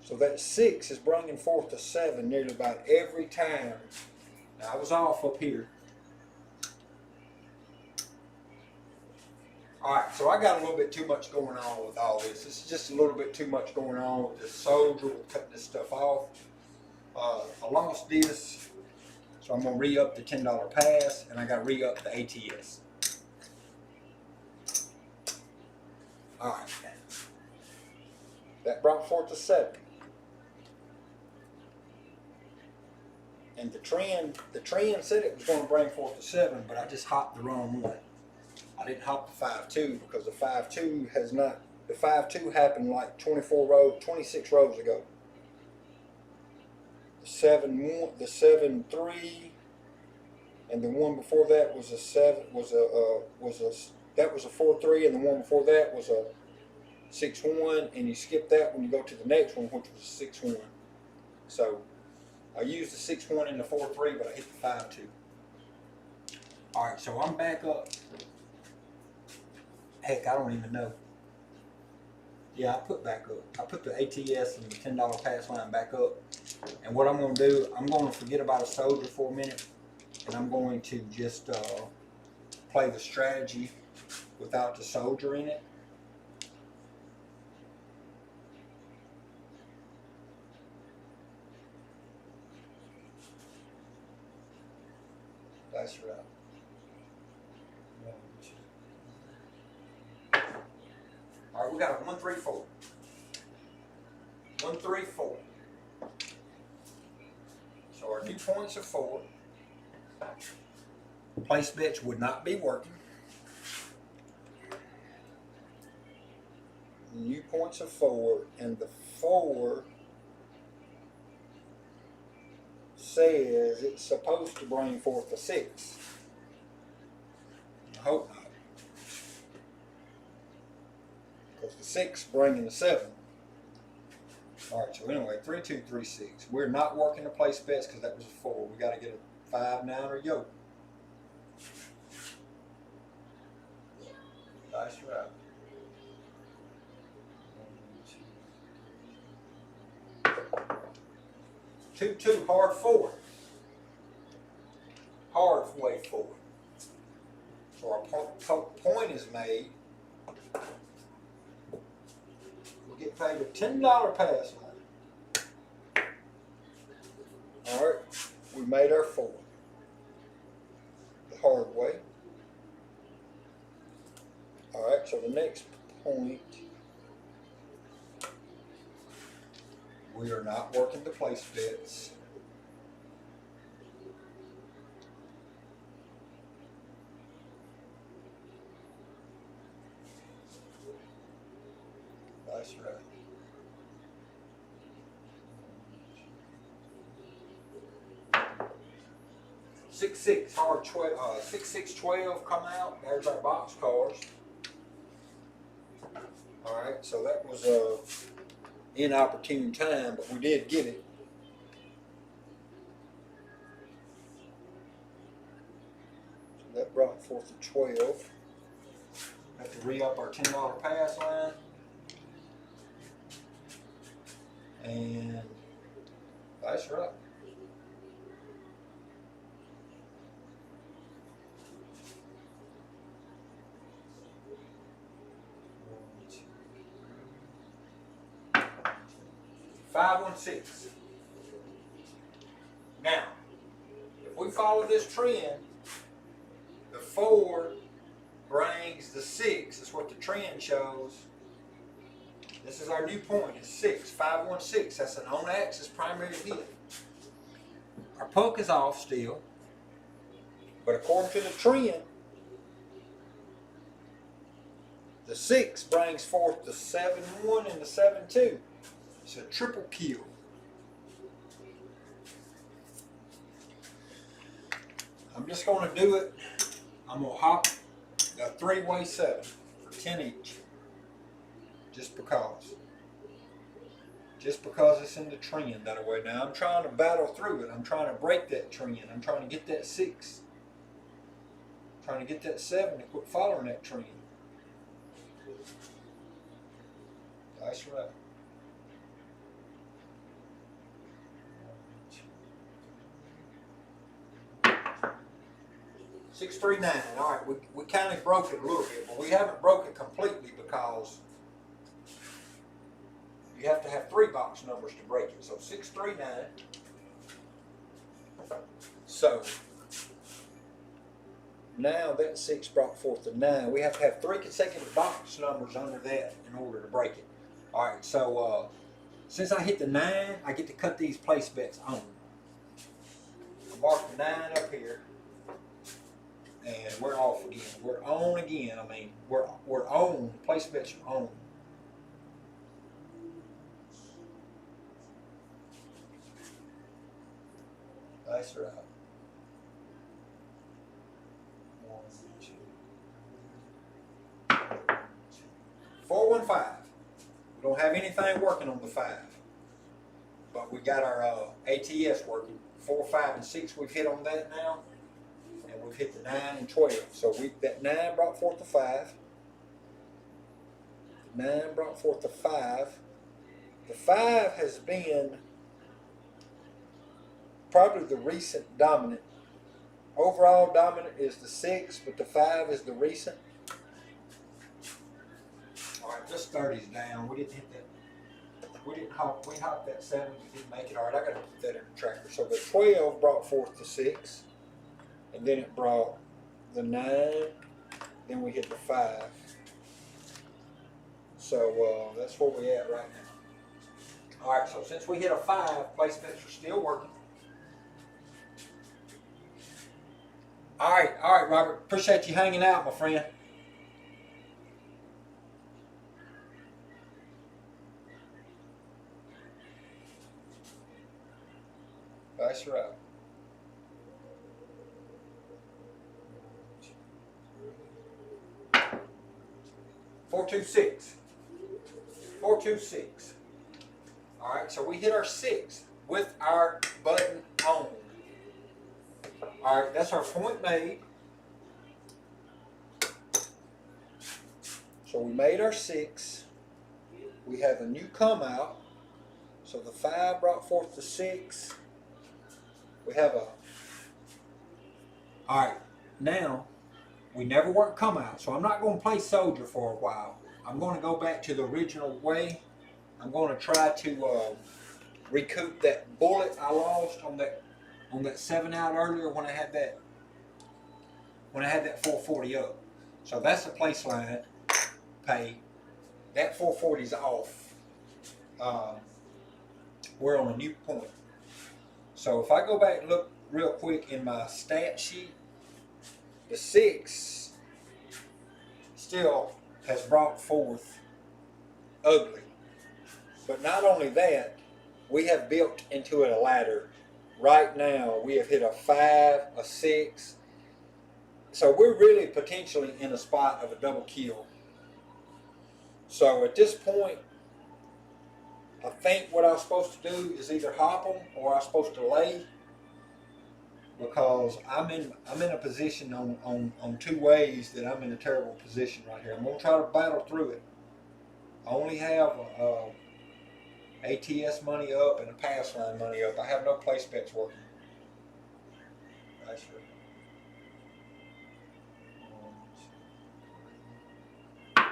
So that 6 is bringing forth the 7 nearly about every time. Now I was off up here. Alright, so I got a little bit too much going on with all this. This is just a little bit too much going on with this soldier. We'll cut this stuff off. I lost this, so I'm going to re-up the $10 pass, and I got to re-up the ATS. Alright. That brought forth the 7. And the trend said it was going to bring forth the 7, but I just hopped the wrong one. I didn't hop the 5-2 because the 5-2 has not. The 5-2 happened like 26 rows ago. The 7-1, the 7-3, and the one before that was a 7. That was a 4-3, and the one before that was a 6-1, and you skip that when you go to the next one, which was a 6-1. So I used the 6-1 and the 4-3, but I hit the 5-2. All right, so I'm back up. Heck, I don't even know. Yeah, I put back up. I put the ATS and the $10 pass line back up. And what I'm going to do, I'm going to forget about a soldier for a minute, and I'm going to just play the strategy without the soldier in it. That's right. All right, we got a 1-3-4. 1-3-4. So our new points are 4. Place bets would not be working. New points are 4, and the 4 says it's supposed to bring forth a 6. I hope not. Because the 6 bringing the 7. Alright, so anyway, 3-2-3-6. We're not working the place bets because that was a 4. We got to get a 5-9 or yoke. That's right. 2-2, hard 4. Hard way 4. So our point is made. We get paid a $10 pass line. Alright, we made our 4. The hard way. Alright, so the next point, we are not working the place bets. That's right. Six hard 12, 6-6-12 come out. There's our box cars. All right, so that was a inopportune time, but we did get it. So that brought forth the 12. Have to re-up our $10 pass line. And that's right. $5-1-6. Now, if we follow this trend, the 4 brings the 6. That's what the trend shows. This is our new point. It's 6. 5-1-6. That's an on-axis primary hit. Our puck is off still, But according to the trend, the 6 brings forth the 7-1 and the 7-2. It's a triple kill. I'm just going to do it. I'm going to hop a 3-way 7 for 10 each. Just because. Just because it's in the trend that way. Now I'm trying to battle through it. I'm trying to break that trend. I'm trying to get that 6. I'm trying to get that 7 to quit following that trend. That's right. 639. All right, we kind of broke it a little bit, but we haven't broke it completely because you have to have 3 box numbers to break it. So 639. So now that 6 brought forth the 9. We have to have 3 consecutive box numbers under that in order to break it. All right, so since I hit the 9, I get to cut these place bets on. I mark the 9 up here. And we're off again. We're on again. I mean, we're on. Place bets are on. That's right. 1, 2. 415. We don't have anything working on the 5, but we got our ATS working. 4, 5, and 6. We've hit on that now. And we've hit the 9 and 12. So that 9 brought forth the 5. The 9 brought forth the 5. The 5 has been probably the recent dominant. Overall dominant is the 6, but the 5 is the recent. All right, just 30's down. We didn't hit that. We hopped that 7. We didn't make it. All right, I got to put that in the tracker. So the 12 brought forth the 6. And then it brought the 9, then we hit the 5. So that's where we're at right now. All right, so since we hit a 5, place bets are still working. All right, Robert. Appreciate you hanging out, my friend. That's right. 426. 426. All right, so we hit our 6 with our button on. All right, that's our point made. So we made our 6. We have a new come out. So the 5 brought forth the 6. We have a. All right, now. We never work come out, so I'm not going to play soldier for a while. I'm going to go back to the original way. I'm going to try to recoup that bullet I lost on that 7 out earlier when I had that 440 up. So that's the place line pay. That 440 is off. We're on a new point. So if I go back and look real quick in my stat sheet, the 6 still has brought forth ugly. But not only that, we have built into it a ladder. Right now, we have hit a 5, a 6. So we're really potentially in a spot of a double kill. So at this point, I think what I'm supposed to do is either hop them or I'm supposed to lay. Because I'm in a position on 2 ways that I'm in a terrible position right here. I'm going to try to battle through it. I only have ATS money up and a pass line money up. I have no place bets working. That's right.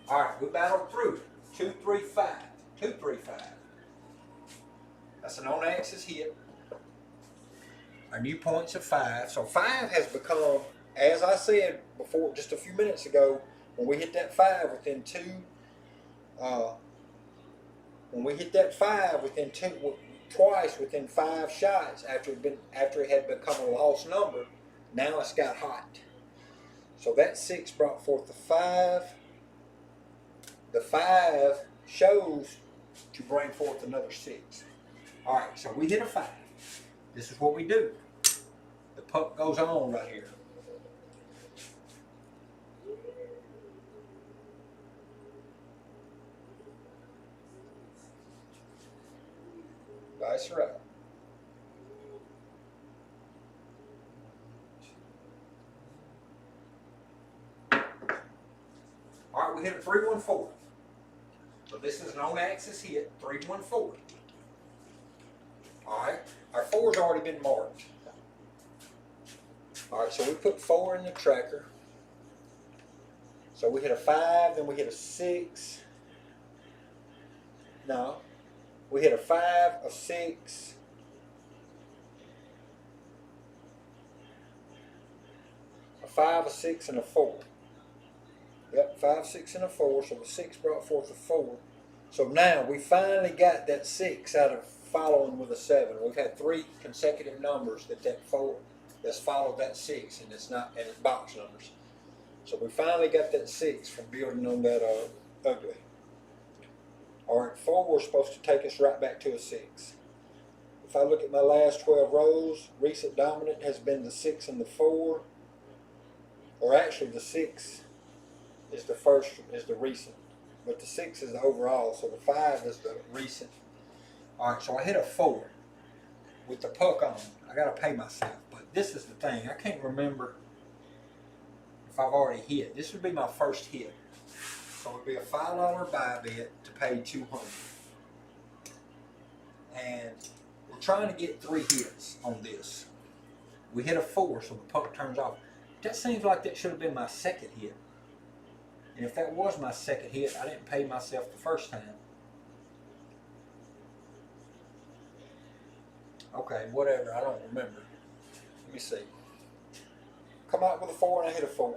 All right, we battled through it. 2, 3, 5. 2, 3, 5. That's an on-axis hit. Our new points of 5. So 5 has become, as I said before, just a few minutes ago, when we hit that 5 within 2, twice within 5 shots after it had become a lost number. Now it's got hot. So that 6 brought forth the 5. The 5 shows to bring forth another 6. All right, so we hit a 5. This is what we do. The puck goes on right here. Dice are out. All right, we hit a 3-1-4. So this is an on-axis hit, 3-1-4. All right, our 4's already been marked. All right, so we put 4 in the tracker. So we hit a 5, then we hit a 6. No, we hit a 5, a 6. A 5, a 6, and a 4. Yep, 5, 6, and a 4. So the 6 brought forth a 4. So now we finally got that 6 out of following with a 7. We've had 3 consecutive numbers that 4 that's followed that 6, and it's box numbers. So we finally got that 6 from building on that ugly. All right, 4 is supposed to take us right back to a 6. If I look at my last 12 rows, recent dominant has been the 6 and the 4. Or actually the 6 is the recent. But the 6 is the overall, so the 5 is the recent. All right, so I hit a 4 with the puck on. I got to pay myself, but this is the thing. I can't remember if I've already hit. This would be my first hit. So it would be a $5 buy bet to pay $200. And we're trying to get 3 hits on this. We hit a 4, so the puck turns off. That seems like that should have been my second hit. And if that was my second hit, I didn't pay myself the first time. Okay, whatever, I don't remember. Let me see. Come out with a 4 and I hit a 4.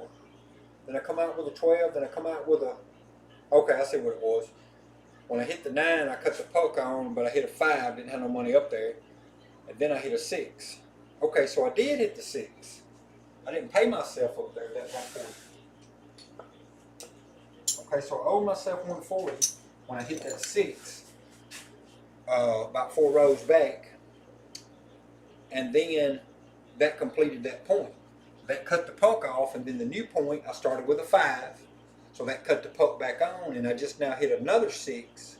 Then I come out with a 12, then I come out with a... Okay, I see what it was. When I hit the 9, I cut the puck on, but I hit a 5, didn't have no money up there. And then I hit a 6. Okay, so I did hit the 6. I didn't pay myself up there that 140. Okay, so I owed myself 140 when I hit that 6, about 4 rows back, and then that completed that point. That cut the puck off, and then the new point, I started with a 5, so that cut the puck back on, and I just now hit another 6.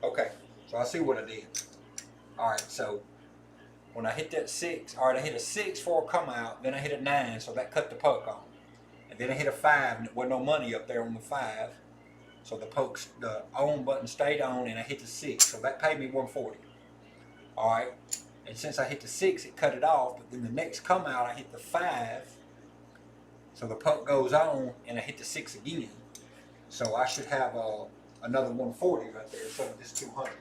Okay, so I see what I did. All right, so when I hit that 6, all right, I hit a 6 for a come out, then I hit a 9, so that cut the puck off. And then I hit a 5, and there wasn't no money up there on the 5. So the on button stayed on, and I hit the 6. So that paid me 140. All right. And since I hit the 6, it cut it off. But then the next come out, I hit the 5. So the puck goes on, and I hit the 6 again. So I should have another 140 right there instead of this 200.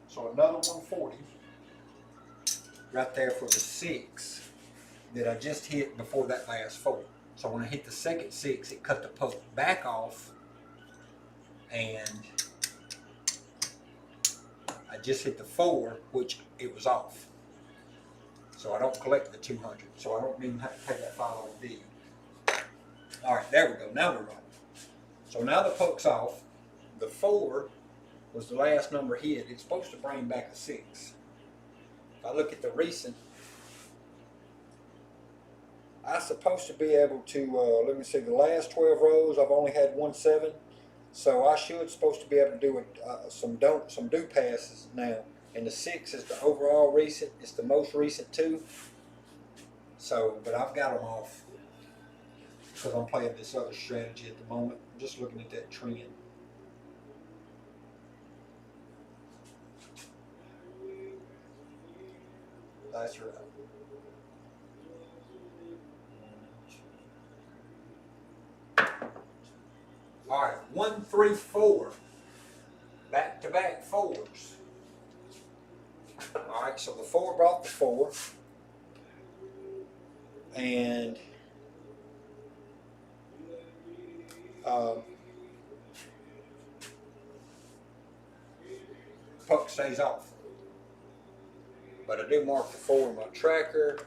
So another 140 right there for the 6 that I just hit before that last 4. So when I hit the second 6, it cut the puck back off, and I just hit the 4, which it was off. So I don't collect the 200. So I don't even have to pay that $5 fee. All right, there we go. Now we're right. So now the puck's off. The 4 was the last number hit. It's supposed to bring back a 6. If I look at the recent, I'm supposed to be able to, let me see, the last 12 rows I've only had 1 7, so I supposed to be able to do some do passes now, and the 6 is the overall recent, it's the most recent too, so, but I've got them off because I'm playing this other strategy at the moment. I'm just looking at that trend. That's right. All right, 1, 3, 4. Back-to-back 4s. All right, so the 4 brought the 4. And puck stays off. But I do mark the 4 on my tracker.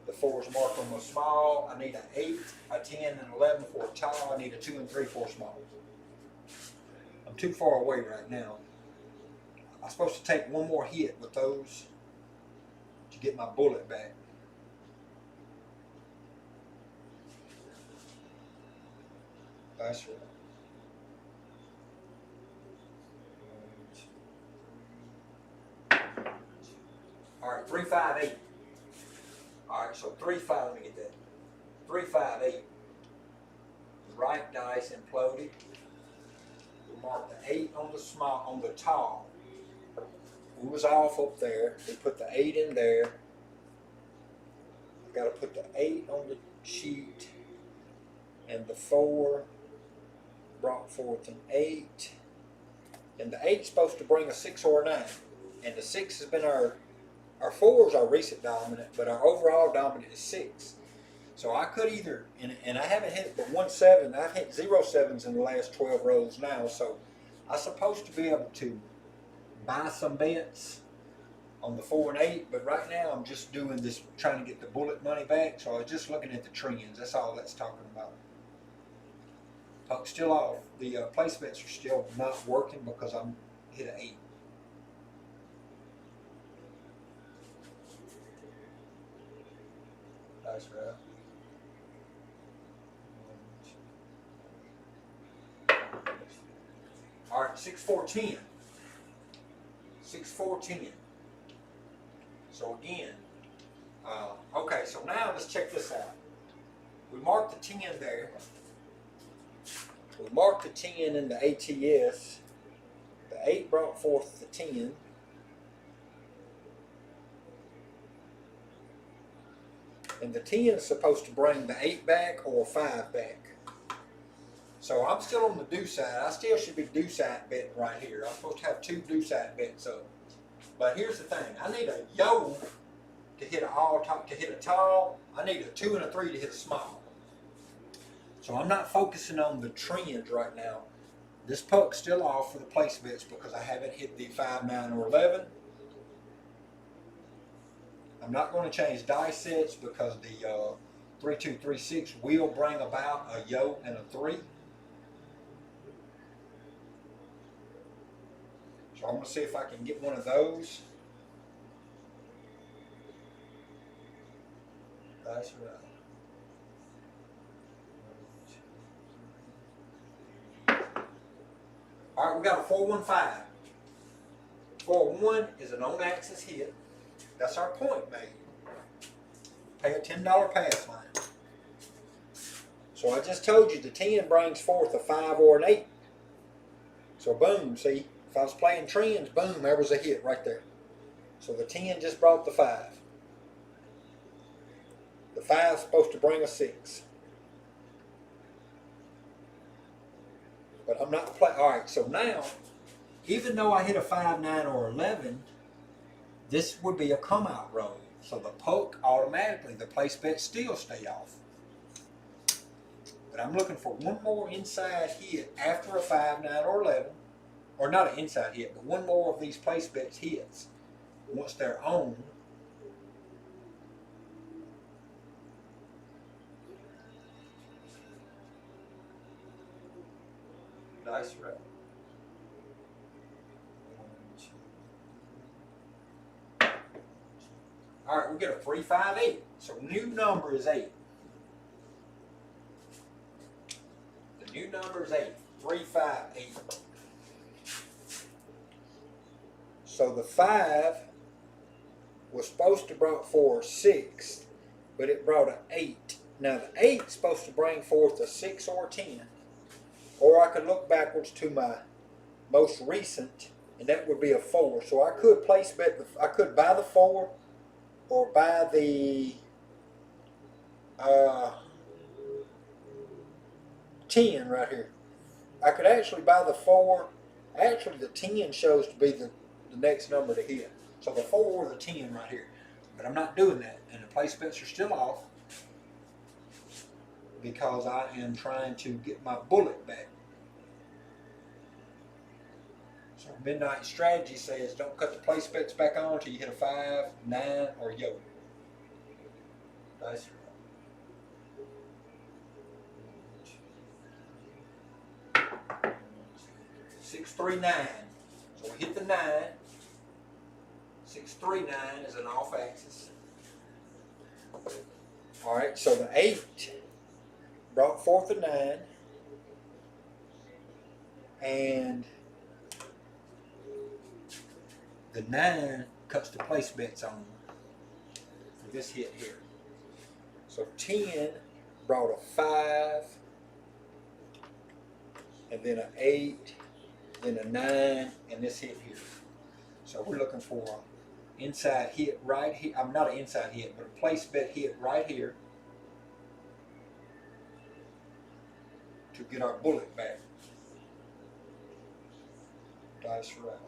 The 4 is marked on my small. I need an 8, a 10, and 11 for a tall. I need a 2 and 3 for a small. I'm too far away right now. I'm supposed to take one more hit with those to get my bullet back. That's right. All right, 3, 5, 8. All right, so 3, 5. Let me get that. 3, 5, 8. Right dice imploded. We mark the 8 on the small, on the tall. We was off up there. We put the 8 in there. I got to put the 8 on the sheet, and the 4 brought forth an 8, and the 8's supposed to bring a 6 or a 9, and the 6 has been our 4 is our recent dominant, but our overall dominant is 6. So I could either, and I haven't hit but 1 7. I've hit 0 7s in the last 12 rolls now, so I'm supposed to be able to buy some bets on the 4 and 8, but right now I'm just doing this, trying to get the bullet money back, so I was just looking at the trends. That's all that's talking about. Puck's still off. The place bets are still not working because I'm hit an 8. That's right. All right, 6, 4, 10. 6, 4, 10. So again, okay, so now let's check this out. We marked the 10 there. We marked the 10 in the ATS. The 8 brought forth the 10. And the 10 is supposed to bring the 8 back or 5 back. So I'm still on the do side. I still should be do side betting right here. I'm supposed to have 2 do side bets up. But here's the thing. I need a yo to hit to hit a tall. I need a 2 and a 3 to hit a small. So I'm not focusing on the trends right now. This puck's still off for the place bets because I haven't hit the 5, 9, or 11. I'm not going to change dice sets because the 3, 2, 3, 6 will bring about a yo and a 3. So I'm going to see if I can get one of those. That's right. All right, we got a 4, 1, 5. 4, 1 is an on-axis hit. That's our point made. Pay a $10 pass line. So I just told you the 10 brings forth a 5 or an 8. So boom, see, if I was playing trends, boom, there was a hit right there. So the 10 just brought the 5. The 5 is supposed to bring a 6. But I'm not playing. All right, so now, even though I hit a 5, 9, or 11, this would be a come out roll. So the puck automatically, the place bets still stay off. But I'm looking for one more inside hit after a 5, 9, or 11. Or not an inside hit, but one more of these place bets hits. Once they're on, dice roll. 1, 2. All right, we get a 3, 5, 8. So new number is 8. The new number is 8. 3, 5, 8. So the 5 was supposed to bring forth 6, but it brought an 8. Now the 8 is supposed to bring forth a 6 or a 10. Or I could look backwards to my most recent, and that would be a 4. So I could place bet. I could buy the 4, or buy the 10 right here. I could actually buy the 4. Actually, the 10 shows to be the next number to hit. So the 4 or the 10 right here. But I'm not doing that, and the place bets are still off because I am trying to get my bullet back. So Midnight Strategy says don't cut the place bets back on until you hit a 5, 9, or yoke. Dice roll. 6, 3, 9. So we hit the 9. 6, 3, 9 is an off axis. All right, so the 8 brought forth the 9, and the 9 cuts the place bets on for this hit here. So 10 brought a 5, and then an 8, then a 9, and this hit here. So we're looking for an inside hit right here. I'm not an inside hit, but a place bet hit right here to get our bullet back. Dice roll.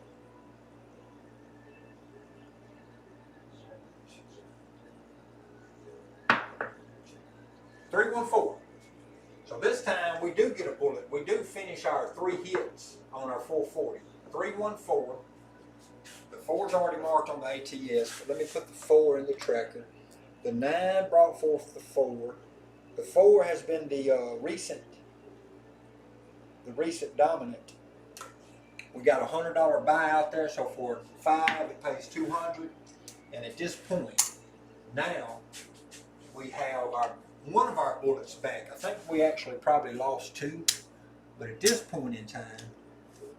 3, 1, 4. So this time we do get a bullet. We do finish our 3 hits on our 440. 3, 1, 4. The 4's already marked on the ATS, but let me put the 4 in the tracker. The 9 brought forth the 4. The 4 has been the recent dominant. We got a $100 buy out there, so for 5 it pays $200. And at this point, now we have one of our bullets back. I think we actually probably lost 2, but at this point in time,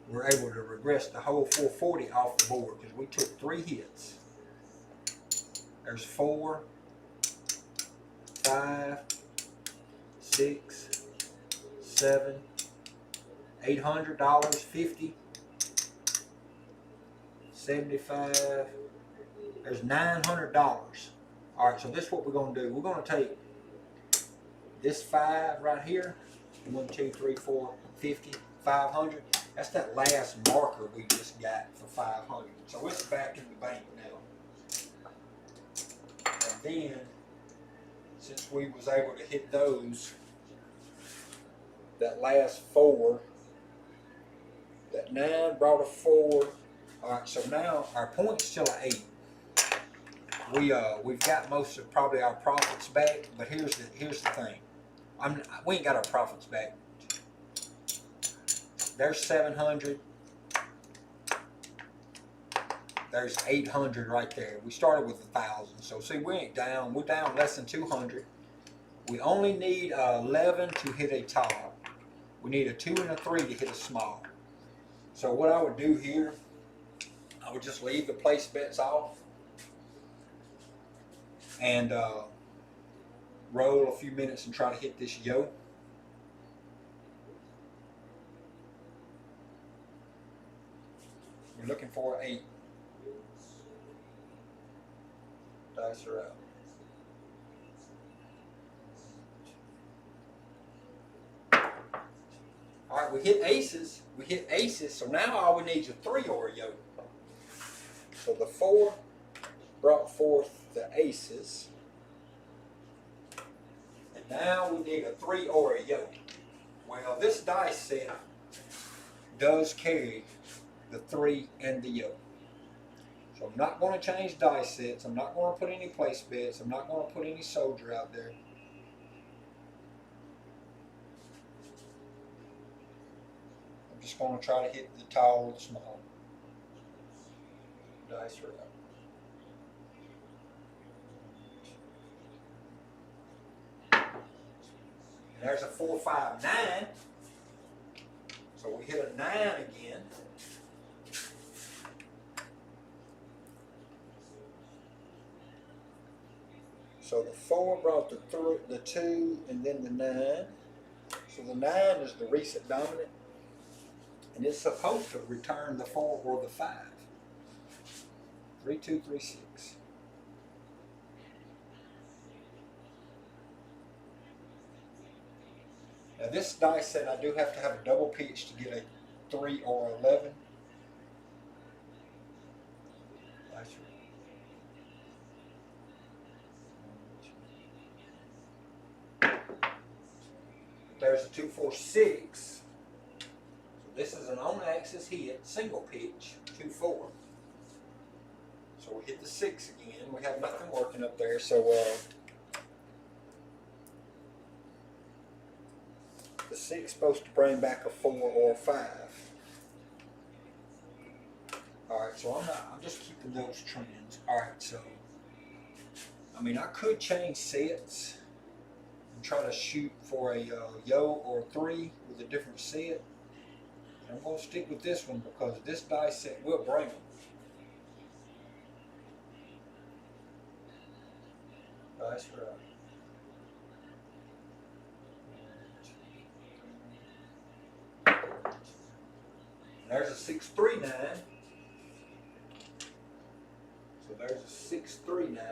we're able to regress the whole 440 off the board because we took 3 hits. There's 4, 5, 6, 7, $800, 50, 75. There's $900. All right, so this is what we're going to do. We're going to take this 5 right here. 1, 2, 3, 4, 50, 500. That's that last marker we just got for 500. So it's back in the bank now. And then, since we was able to hit those, that last 4, that 9 brought a 4. All right, so now our point's still an 8. We've got most of probably our profits back, but here's the thing. We ain't got our profits back. There's 700. There's 800 right there. We started with 1,000. So see, we ain't down. We're down less than 200. We only need 11 to hit a tall. We need a 2 and a 3 to hit a small. So what I would do here, I would just leave the place bets off and roll a few minutes and try to hit this yo. We're looking for an 8. Dice are out. All right, we hit aces. So now all we need is a 3 or a yoke. So the 4 brought forth the aces. And now we need a 3 or a yoke. Well, this dice set does carry the 3 and the yoke. So I'm not going to change dice sets. I'm not going to put any place bets. I'm not going to put any soldier out there. I'm just going to try to hit the tall or the small. Dice are out. And there's a 4, 5, 9. So we hit a 9 again. So the 4 brought the 2 and then the 9. So the 9 is the recent dominant. And it's supposed to return the 4 or the 5. 3, 2, 3, 6. Now this dice set, I do have to have a double pitch to get a 3 or 11. There's a 2, 4, 6. So This is an on-axis hit, single pitch, 2-4. So we hit the 6 again. We have nothing working up there. So the 6 is supposed to bring back a 4 or a 5. All right, so I'm just keeping those trends. All right, so I mean, I could change sets and try to shoot for a yo or a 3 with a different set. I'm going to stick with this one because this dice set will bring them. Dice right. There's a 639. So there's a 639.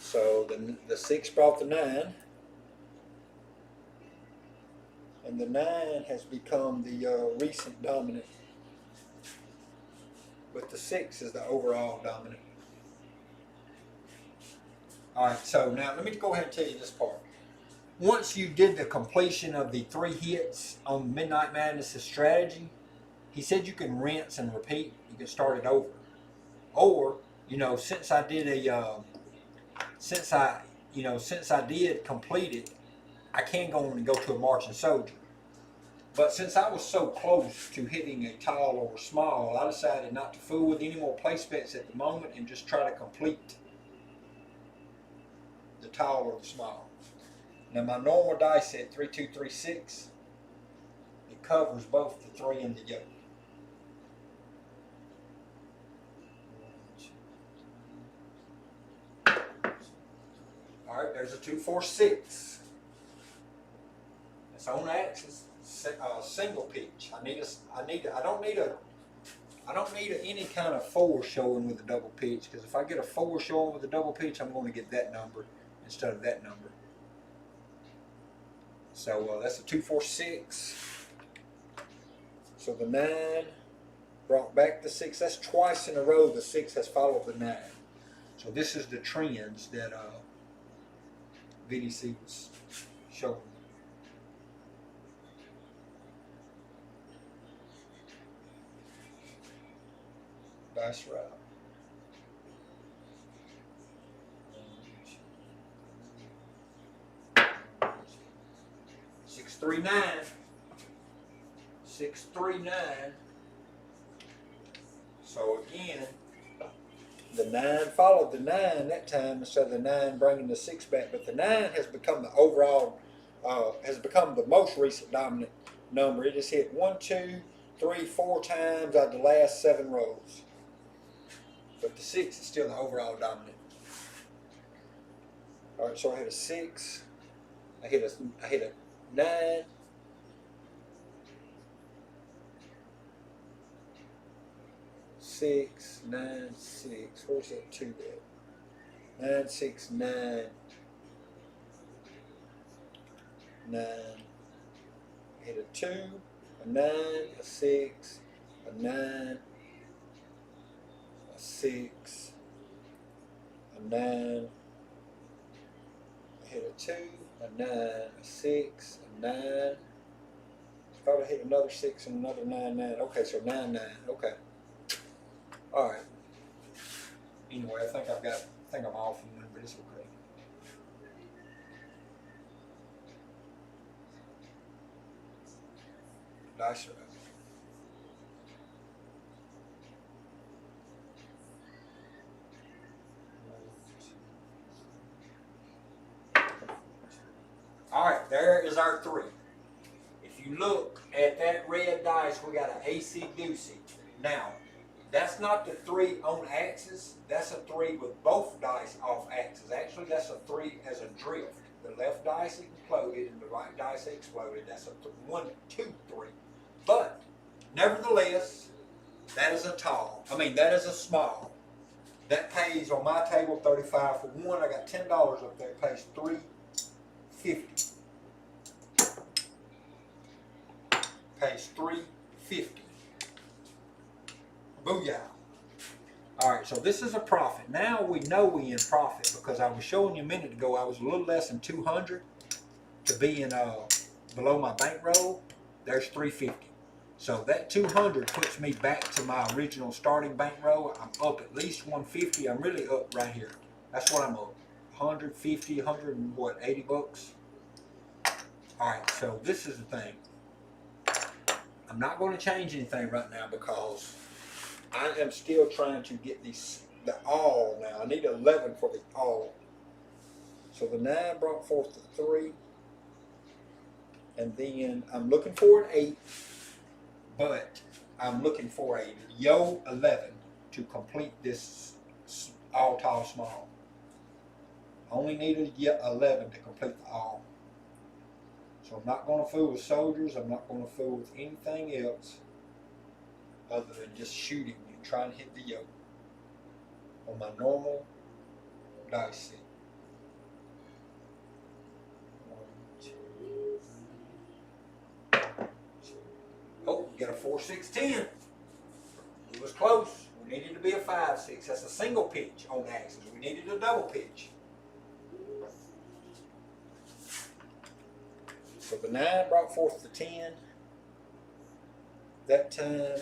So the 6 brought the 9. And the 9 has become the recent dominant. But the 6 is the overall dominant. Alright, so now let me go ahead and tell you this part. Once you did the completion of the 3 hits on Midnight Madness' strategy, he said you can rinse and repeat. You can start it over. Or, you know, since I did complete it, I can go on and go to a marching soldier. But since I was so close to hitting a tall or small, I decided not to fool with any more placements at the moment and just try to complete the tall or the small. Now my normal dice set 3236, it covers both the 3 and the yoke. All right, there's a 246. It's on axis, single pitch. I don't need any kind of 4 showing with a double pitch, because if I get a 4 showing with a double pitch, I'm going to get that number instead of that number. So that's a 246. So the 9 brought back the 6. That's twice in a row the 6 has followed the 9. So this is the trends that VDC was showing. Dice route. 639. 639. So again, the 9 followed the 9 that time instead of the 9 bringing the 6 back. But the 9 has become the overall, has become the most recent dominant number. It has hit 1, 2, 3, 4 times out of the last 7 rows. But the 6 is still the overall dominant. All right, so I hit a 6. I hit a 9. Six, 9, 6. Where's that 2 at? 9, 6, 9. 9. Hit a 2, a 9, a 6, a 9, a 6, a 9. Hit a 2, a 9, a 6, a 9. Thought I hit another 6 and another 9, 9. Okay, so 9, 9. Okay. All right. Anyway, I think I'm off one, but it's okay. Dice roll. All right, there is our 3. If you look at that red dice, we got an AC-doocy. Now, that's not the 3 on axis. That's a 3 with both dice off axis. Actually, that's a 3 as a drift. The left dice exploded and the right dice exploded. That's a 1, 2, 3. But nevertheless, that is a tall. That is a small. That pays on my table 35 for 1. I got $10 up there. It pays $3.50. Pays $3.50. Booyah. Alright, so this is a profit. Now we know we in profit because I was showing you a minute ago I was a little less than 200. to being below my bankroll, there's 350. So that 200 puts me back to my original starting bankroll. I'm up at least 150. I'm really up right here. That's what I'm up. 150, 100 and what, 80 bucks? All right, so this is the thing. I'm not going to change anything right now because I am still trying to get the all now. I need 11 for the all. So the 9 brought forth the 3. And then I'm looking for an 8. But I'm looking for a yo 11 to complete this all tall small. I only need a 11 to complete the all. So I'm not going to fool with soldiers. I'm not going to fool with anything else other than just shooting and trying to hit the yo on my normal dice set. 1, 2. Oh, we got a 4, 6, 10. It was close. We needed to be a 5, 6. That's a single pitch on axes. We needed a double pitch. So the 9 brought forth the 10. That time,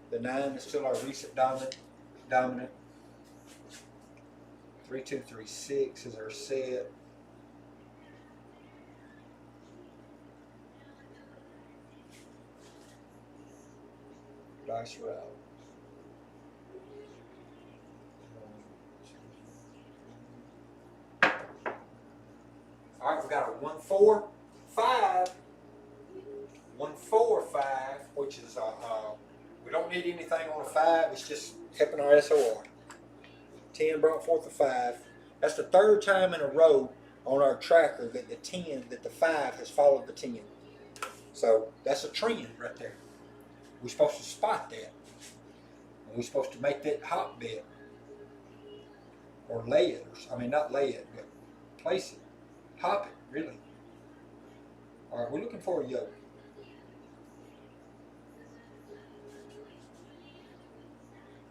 the 9 is still our recent dominant. 3, 2, 3, 6 is our set. Dice route. 1, 2. All right, we got a 1, 4, 5. 1, 4, 5, which is we don't need anything on a 5. It's just helping our SOR. 10 brought forth a 5. That's the 3rd time in a row on our tracker that the 5 has followed the 10. So that's a trend right there. We're supposed to spot that. And we're supposed to make that hot bet. Or lay it. I mean, not lay it, but place it. Hop it, really. All right, we're looking for a yoke.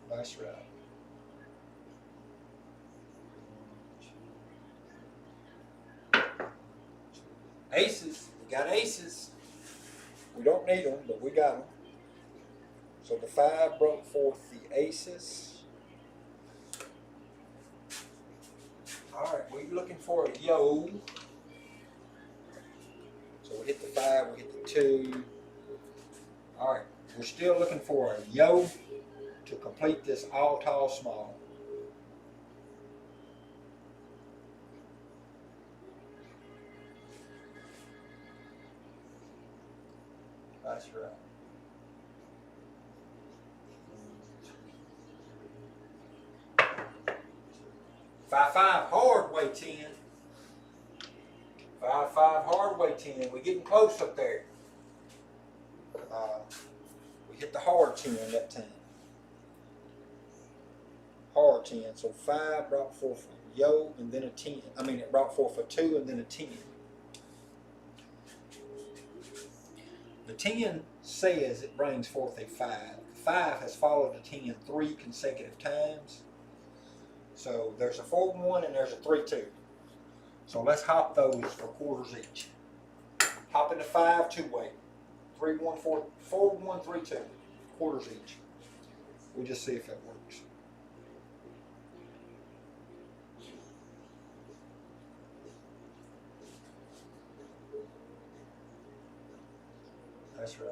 Nice route. Aces. We got aces. We don't need them, but we got them. So the 5 brought forth the aces. All right, we're looking for a yo. So we hit the 5, we hit the 2. All right, we're still looking for a yo to complete this all tall small. That's right. 5, 5 hard way 10. 5, 5 hard way 10. We're getting close up there. We hit the hard 10 that time. Hard 10. So 5 brought forth a yo and then a 10. I mean, it brought forth a 2 and then a 10. The 10 says it brings forth a 5. The 5 has followed a 10 3 consecutive times. So there's a 4-1 and there's a 3-2. So let's hop those for quarters each. Hop into 5 2-way. 3-1, 4-1, 3-2. Quarters each. We'll just see if that works. That's right.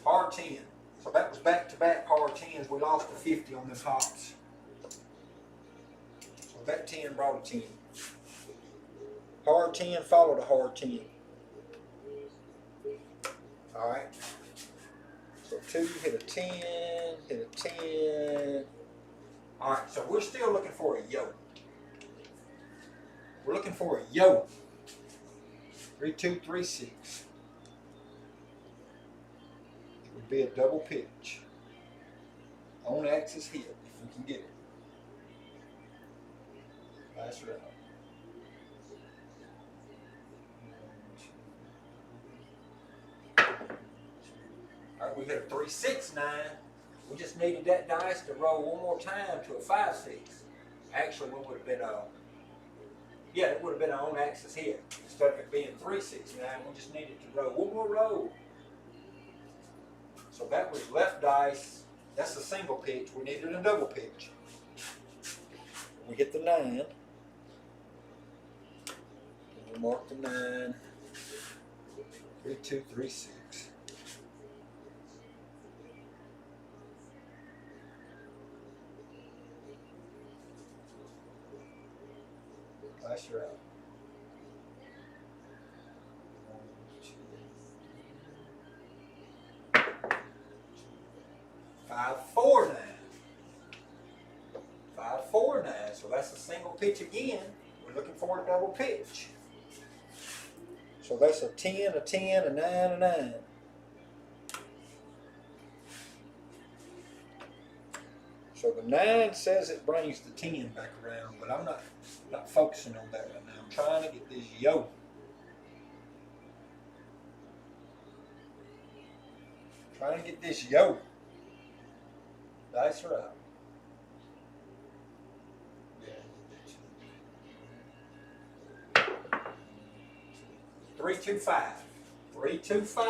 Hard 10. So that was back-to-back hard 10s. We lost a 50 on those hops. So that 10 brought a 10. Hard 10 followed a hard 10. Alright. So 2 hit a 10, hit a 10. Alright, so we're still looking for a yo. We're looking for a yo. 3, 2, 3, 6. It would be a double pitch. On axis hit if we can get it. That's right. Alright, we hit a 3, 6, 9. We just needed that dice to roll one more time to a 5-6. Actually, we would have been yeah, it would have been our own axis here. Instead of it being 3-6-9, we just needed to roll one more roll. So that was left dice. That's a single pitch. We needed a double pitch. We hit the 9. We mark the 9. 3, 2, 3, 6. That's right. 5, 4, 9. 5, 4, 9. So that's a single pitch again. We're looking for a double pitch. So that's a 10, a 10, a 9, a 9. So the 9 says it brings the 10 back around, but I'm not focusing on that right now. I'm trying to get this yo. Trying to get this yo. That's right. 3, 2, 5. 3, 2, 5.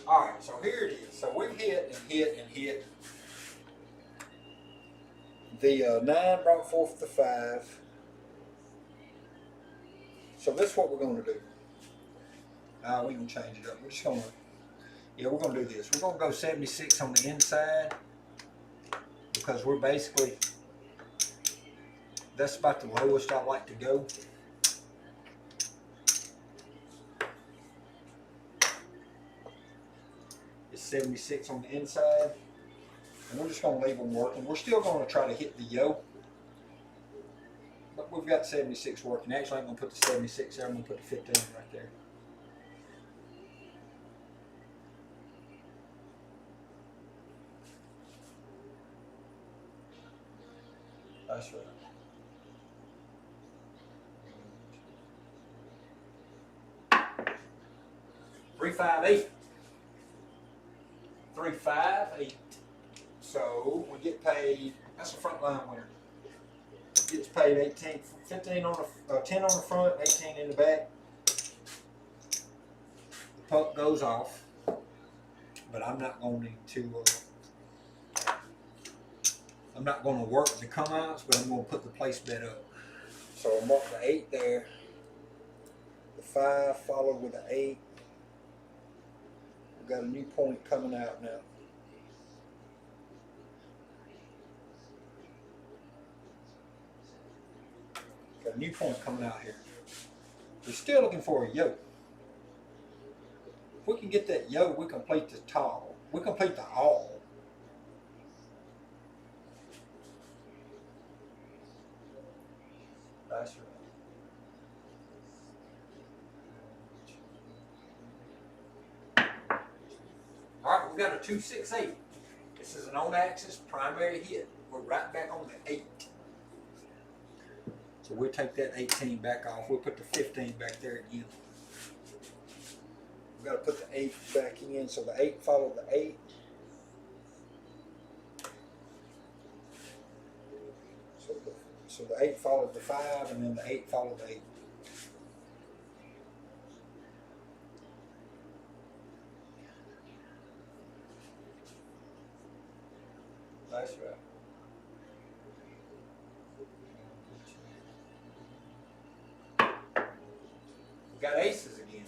All right, so here it is. So we've hit and hit and hit. The 9 brought forth the 5. So this is what we're going to do. We're going to change it up. We're just going to, we're going to do this. We're going to go 76 on the inside because we're basically, that's about the lowest I like to go. It's 76 on the inside. And we're just going to leave them working. We're still going to try to hit the yo. But we've got 76 working. Actually, I'm going to put the 76 there. I'm going to put the 15 right there. That's right. Three, 5, 8. 3, 5, 8. So we get paid. That's a front line winner. Gets paid 18, 15 on the 10 on the front, 18 in the back. The puck goes off, but I'm not going to. I'm not going to work the come outs, but I'm going to put the place bet up. So I'll mark the 8 there. The 5 followed with the 8. We've got a new point coming out now. Got a new point coming out here. We're still looking for a yo. If we can get that yo, we complete the tall. We complete the all. That's right. All right, we got a 2, 6, 8. This is an on-axis primary hit. We're right back on the 8. So we'll take that 18 back off. We'll put the 15 back there again. We've got to put the 8 back in. So the 8 followed the 8. So the 8 followed the 5, and then the 8 followed the 8. That's right. We got aces again.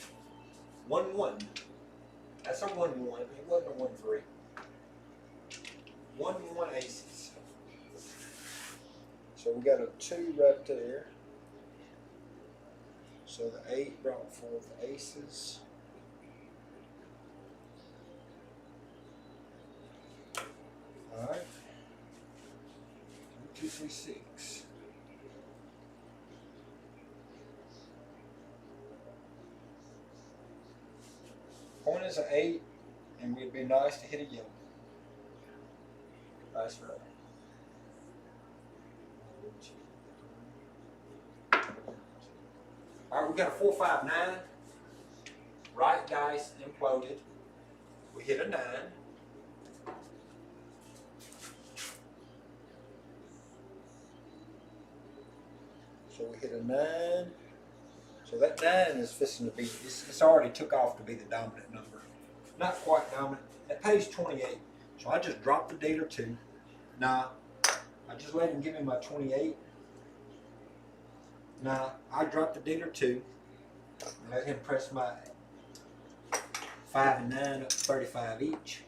1, 1. That's a 1, 1. It wasn't a 1, 3. 1, 1 aces. So we got a 2 right there. So the 8 brought forth the aces. All right. 1, 2, 3, 6. Point is an 8, and we'd be nice to hit a yo. That's right. All right, we got a 4, 5, 9. Right dice imploded. We hit a 9. So we hit a 9. So that 9 is fixing to be, it's already took off to be the dominant number. Not quite dominant. It pays 28. So I just dropped the dealer 2. Now, I just let him give me my 28. Now, I dropped the dealer 2. And let him press my 5 and 9 up to 35 each.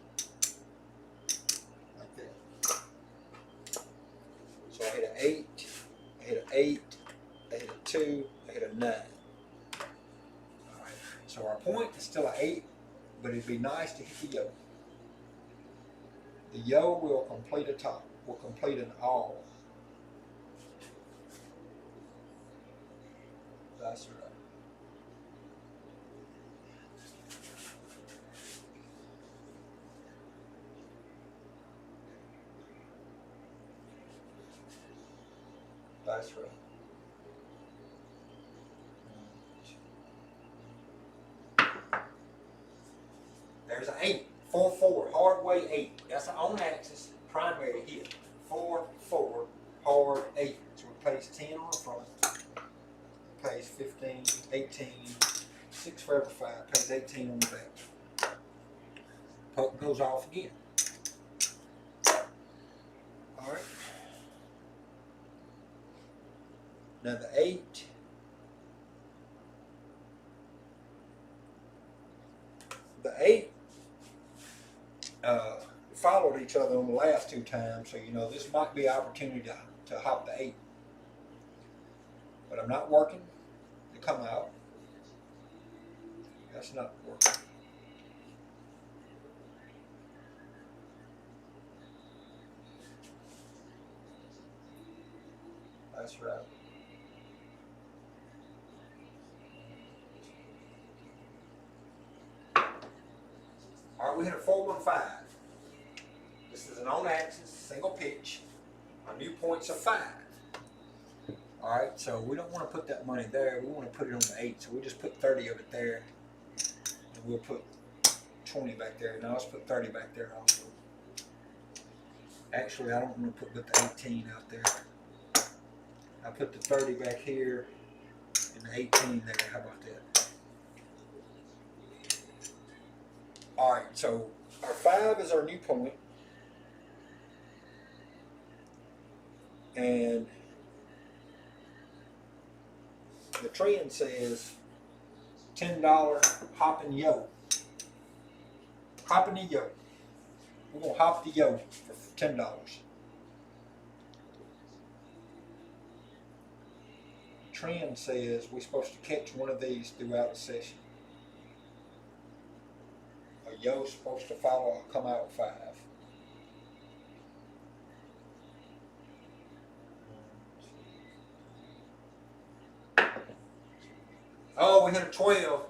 Like that. So I hit an 8, I hit an 8, I hit a 2, I hit a 9. Alright, so our point is still an 8, but it'd be nice to hit the yo. The yo will complete a top, will complete an all. That's right. That's right. There's an 8. 4, 4. Hard way 8. That's an on axis primary hit. 4, 4. Hard 8. So it pays 10 on the front. Pays 15, 18. 6 for every 5. Pays 18 on the back. Puck goes off again. Alright. Now the 8. The 8 followed each other on the last 2 times, so you know this might be an opportunity to hop the 8. But I'm not working to come out. That's not working. That's right. All right, we hit a 4-1-5. This is an on-axis, single pitch. Our new point's a 5. All right, so we don't want to put that money there. We want to put it on the 8, so we just put 30 of it there. And we'll put 20 back there. Now let's put 30 back there also. Actually, I don't want to put the 18 out there. I put the 30 back here and the 18 there. How about that? All right, so our 5 is our new point. And the trend says $10 hopping yo. Hopping the yo. We're going to hop the yo for $10. Trend says we're supposed to catch one of these throughout the session. A yo's supposed to follow a come out 5. Oh, we hit a 12.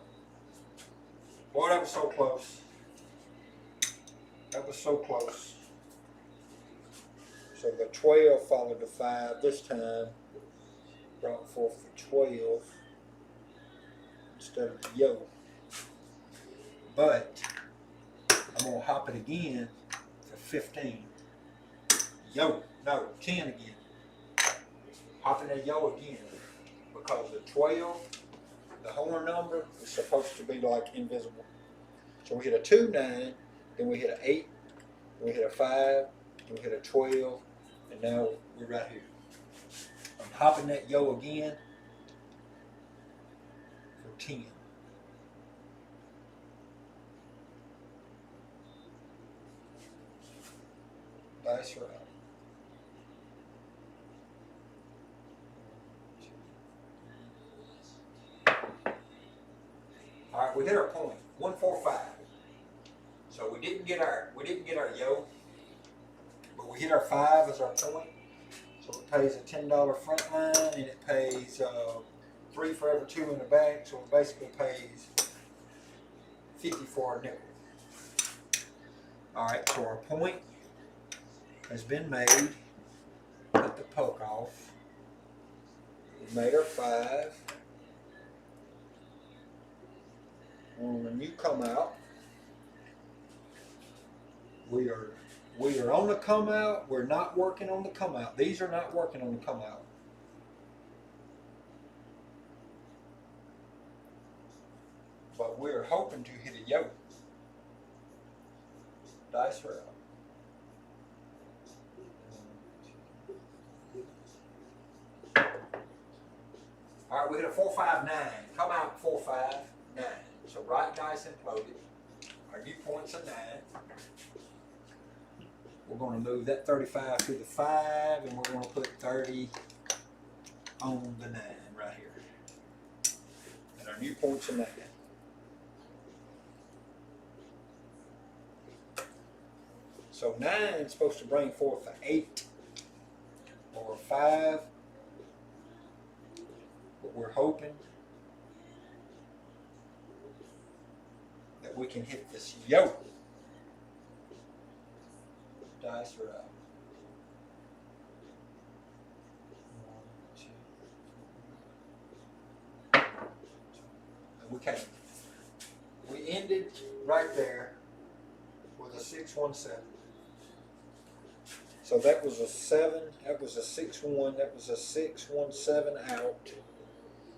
Boy, that was so close. That was so close. So the 12 followed the 5 this time. Brought forth the 12 instead of the yo. But I'm going to hop it again for 15. Yo, no, 10 again. Hopping that yo again. Because the 12, the horn number, is supposed to be like invisible. So we hit a 2, 9, then we hit an 8, then we hit a 5, then we hit a 12, and now we're right here. I'm hopping that yo again for 10. That's right. All right, we hit our point, 145. So we didn't get our yo, but we hit our 5 as our point. So it pays a $10 front line, and it pays 3 for every 2 in the back. So it basically pays 50 for a nickel. All right, so our point has been made. Put the poke off. We made our 5. When you come out, we are on the come out. We're not working on the come out. These are not working on the come out. but we're hoping to hit a yoke. Dice roll. All right, we hit a 4, 5, 9. Come out 4, 5, 9. So right dice imploded. Our new point's a 9. We're going to move that 35 to the 5, and we're going to put 30 on the 9 right here. And our new point's a 9. So 9 is supposed to bring forth an 8 or a 5. But we're hoping that we can hit this yoke. Dice are up. 1, 2, 3. And we came. We ended right there with a 617. So that was a 7, that was a 6-1, that was a 617 out.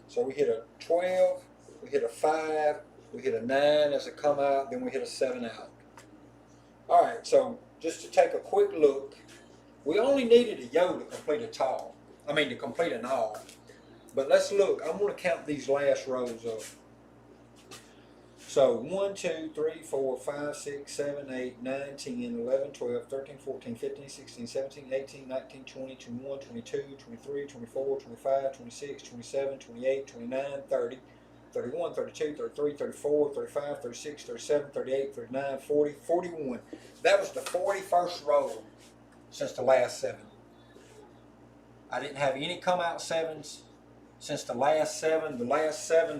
So we hit a 12, we hit a 5, we hit a 9 as a come out, then we hit a 7 out. All right, so just to take a quick look, we only needed a yo to complete a tall. I mean to complete an all. But let's look, I'm going to count these last rows up. So 1, 2, 3, 4, 5, 6, 7, 8, 9, 10, 11, 12, 13, 14, 15, 16, 17, 18, 19, 20, 21, 22, 23, 24, 25, 26, 27, 28, 29, 30, 31, 32, 33, 34, 35, 36, 37, 38, 39, 40, 41. That was the 41st row since the last 7. I didn't have any come out 7s. Since the last 7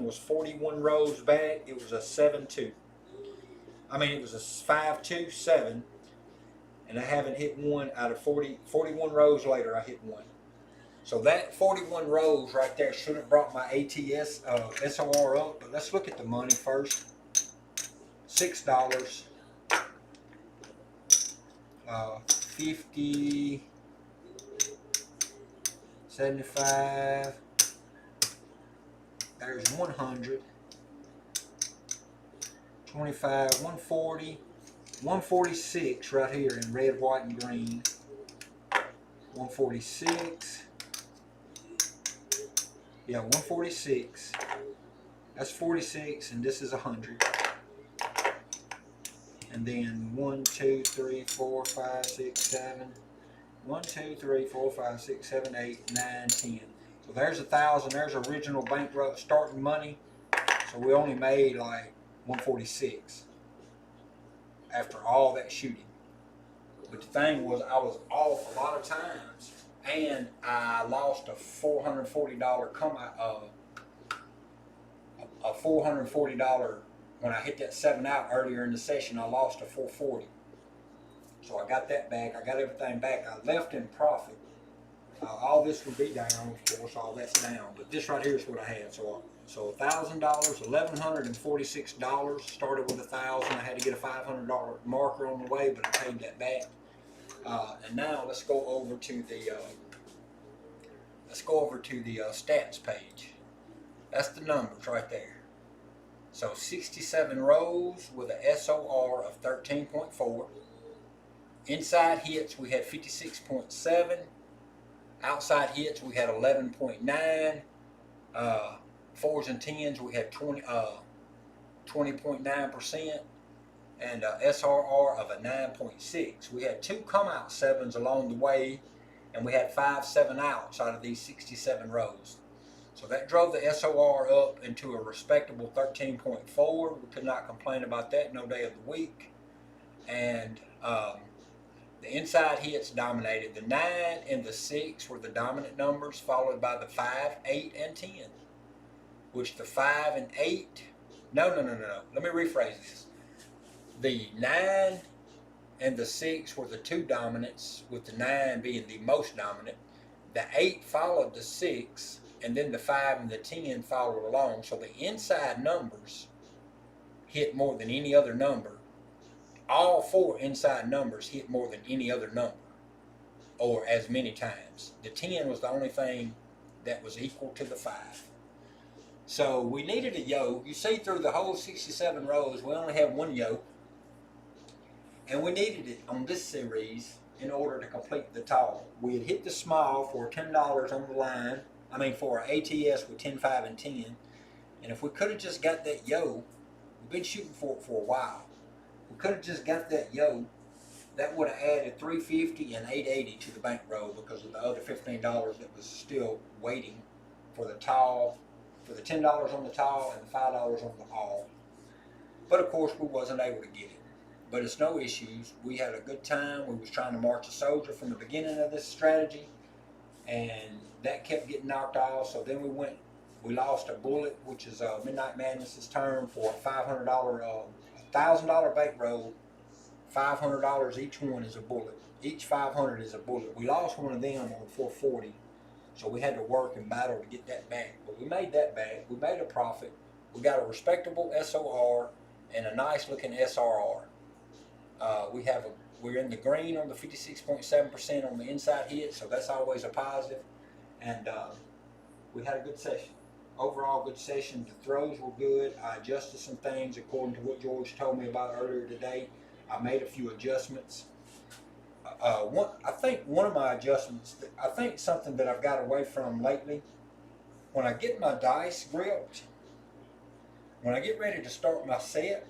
was 41 rows back. It was a 7-2. I mean, it was a 5-2, 7. And I haven't hit one out of 41 rows later, I hit one. So that 41 rows right there should have brought my ATS SOR up. But let's look at the money first. $6. 50. 75. There's 100, 25, 140, 146 right here in red, white, and green. 146. Yeah, 146. That's 46, and this is 100. And then 1, 2, 3, 4, 5, 6, 7. 1, 2, 3, 4, 5, 6, 7, 8, 9, 10. So there's 1,000. There's original bankrupt starting money. So we only made like 146 after all that shooting. But the thing was, I was off a lot of times, and I lost a $440 come out. A $440 when I hit that 7 out earlier in the session. I lost a $440. So I got that back. I got everything back. I left in profit. All this would be down, of course, all that's down. But this right here is what I had. So $1,000, $1,146. Started with 1,000. I had to get a $500 marker on the way, but I paid that back. And now let's go over to the stats page. That's the numbers right there. So 67 rows with a SOR of 13.4. Inside hits we had 56.7. Outside hits we had 11.9. 4s and 10s we had 20.9%, and SRR of a 9.6. We had 2 come out 7s along the way, and we had 5 7 outs out of these 67 rows. So that drove the SOR up into a respectable 13.4. We could not complain about that no day of the week. And the inside hits dominated. The 9 and the 6 were the dominant numbers, followed by the 5, 8, and 10. Which the 5 and 8, no. Let me rephrase this. The 9 and the 6 were the 2 dominants, with the 9 being the most dominant. The 8 followed the 6, and then the 5 and the 10 followed along. So the inside numbers hit more than any other number. All 4 inside numbers hit more than any other number, or as many times. The 10 was the only thing that was equal to the 5. So we needed a yoke. You see, through the whole 67 rows, we only have one yoke, and we needed it on this series in order to complete the tall. We had hit the small for $10 on the line. I mean, for an ATS with 10, 5, and 10. And if we could have just got that yoke, we've been shooting for it for a while. We could have just got that yoke. That would have added $350 and $880 to the bankroll because of the other $15 that was still waiting for the tall, for the $10 on the tall and the $5 on the all. But of course, we wasn't able to get it. But it's no issues. We had a good time. We was trying to march a soldier from the beginning of this strategy, and that kept getting knocked off. So then we lost a bullet, which is Midnight Madness's term, for a $500, $1,000 bankroll. $500 each one is a bullet. Each 500 is a bullet. We lost one of them on 440, so we had to work and battle to get that back. But we made that back. We made a profit. We got a respectable SOR and a nice looking SRR. We're in the green on the 56.7% on the inside hit, so that's always a positive. And we had a good session. Overall good session. The throws were good. I adjusted some things according to what George told me about earlier today. I made a few adjustments. I think one of my adjustments, I think something that I've got away from lately, when I get my dice gripped, when I get ready to start my set,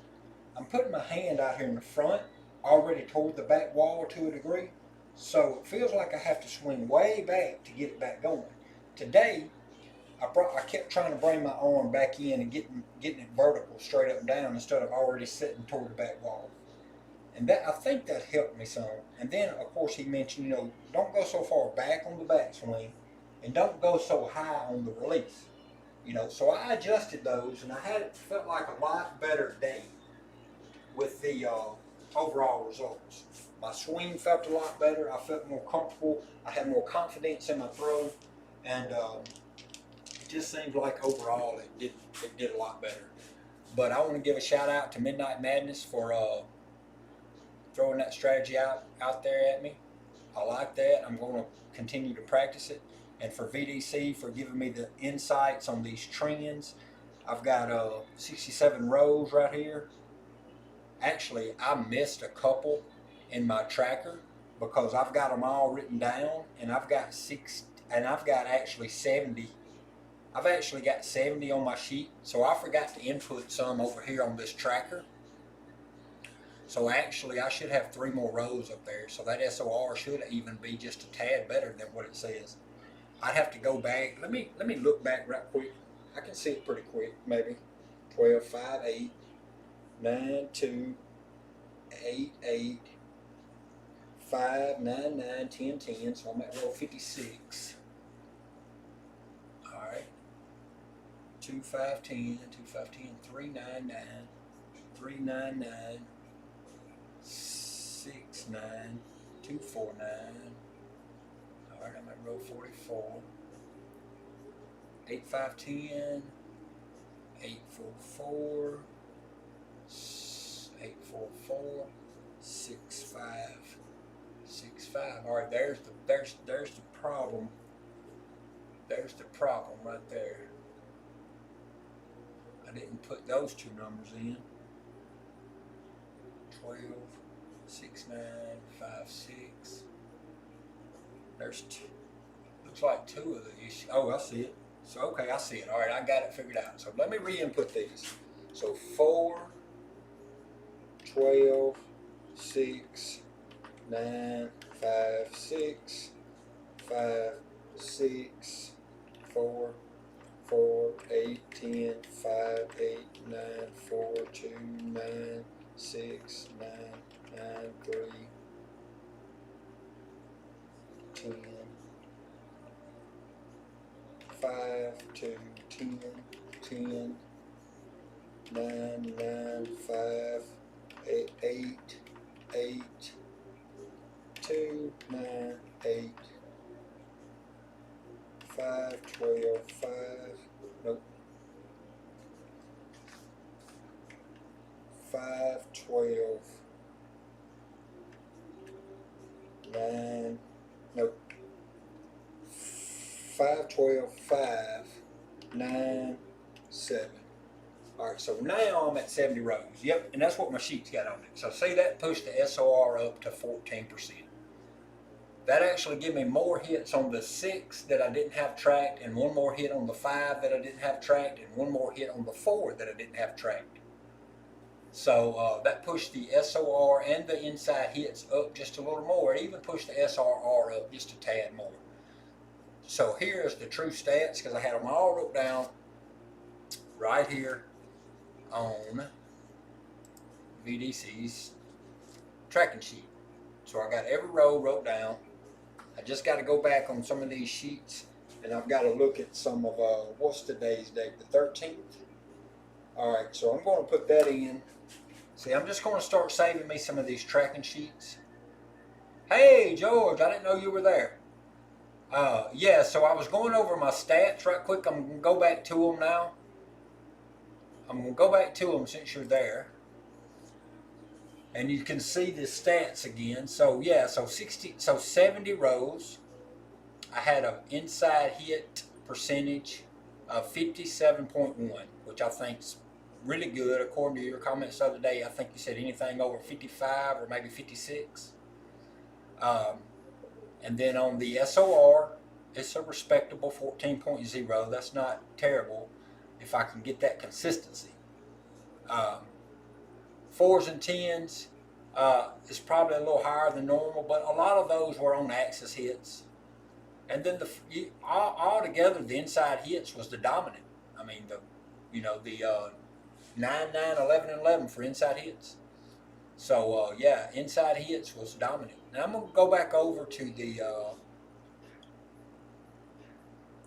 I'm putting my hand out here in the front, already toward the back wall to a degree, so it feels like I have to swing way back to get it back going. Today, I kept trying to bring my arm back in and getting it vertical, straight up and down, instead of already sitting toward the back wall. And that, I think that helped me some. And then, of course, he mentioned, don't go so far back on the backswing, and don't go so high on the release. So I adjusted those, and felt like a lot better day with the overall results. My swing felt a lot better. I felt more comfortable. I had more confidence in my throw, and it just seemed like overall it did a lot better. But I want to give a shout out to Midnight Madness for throwing that strategy out there at me. I like that. I'm going to continue to practice it. And for VDC for giving me the insights on these trends. I've got 67 rows right here. Actually, I missed a couple in my tracker because I've got them all written down, and I've got actually 70. I've actually got 70 on my sheet, so I forgot to input some over here on this tracker. So actually, I should have 3 more rows up there. So that SOR should even be just a tad better than what it says. I'd have to go back. Let me look back right quick. I can see it pretty quick. Maybe 12, 5, 8, 9, 2, 8, 8, 5, 9, 9, 10, 10. So I'm at row 56. All right. 2, 5, 10, 2, 5, 10, 3, 9, 9, 3, 9, 9. 6, 9, 2, 4, 9. All right, I'm at row 44. 8, 5, 10. 8, 4, 4. 8, 4, 4. 6, 5. 6, 5. All right, there's the problem. There's the problem right there. I didn't put those 2 numbers in. 12, 6, 9, 5, 6. There's 2. Looks like 2 of the issues. Oh, I see it. So, okay, I see it. All right, I got it figured out. So let me re-input these. So 4, 12, 6, 9, 5, 6, 5, 6, 4, 4, 8, 10, 5, 8, 9, 4, 2, 9, 6, 9, 9, 3, 10, 5, 2, 10, 10, 9, 9, 5, 8, 8, 8, 2, 9, 8, 5, 12, 5, nope. 5, 12, 9, nope. 5, 12, 5, 9, 7. All right, so now I'm at 70 rows. Yep, and that's what my sheet's got on it. So see, that pushed the SOR up to 14%. That actually gave me more hits on the 6 that I didn't have tracked, and one more hit on the 5 that I didn't have tracked, and one more hit on the 4 that I didn't have tracked. So that pushed the SOR and the inside hits up just a little more. It even pushed the SRR up just a tad more. So here's the true stats, because I had them all wrote down right here on VDC's tracking sheet. So I got every row wrote down. I just got to go back on some of these sheets, and I've got to look at some of, what's today's date, the 13th? All right, so I'm going to put that in. See, I'm just going to start saving me some of these tracking sheets. Hey, George, I didn't know you were there. Yeah, so I was going over my stats right quick. I'm going to go back to them now. I'm going to go back to them since you're there. And you can see the stats again. So yeah, so 70 rows. I had an inside hit percentage of 57.1, which I think's really good according to your comments the other day. I think you said anything over 55 or maybe 56. And then on the SOR, it's a respectable 14.0. That's not terrible if I can get that consistency. 4s and 10s is probably a little higher than normal, but a lot of those were on axis hits. And then all together, the inside hits was the dominant. I mean, the 9, 9, 11, and 11 for inside hits. So yeah, inside hits was dominant. Now I'm going to go back over to the.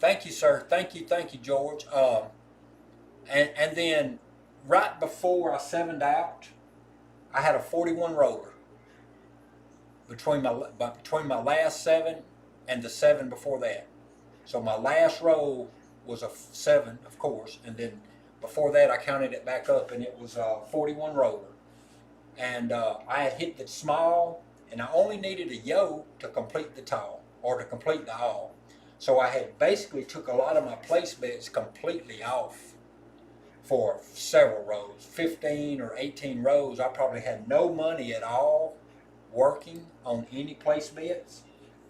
Thank you, sir. Thank you, George. And then right before I 7'd out, I had a 41 roller between my last 7 and the 7 before that. So my last row was a 7, of course, and then before that I counted it back up, and it was a 41 roller. And I had hit the small, and I only needed a yo to complete the tall, or to complete the all. So I had basically took a lot of my place bets completely off for several rows, 15 or 18 rows. I probably had no money at all working on any place bets.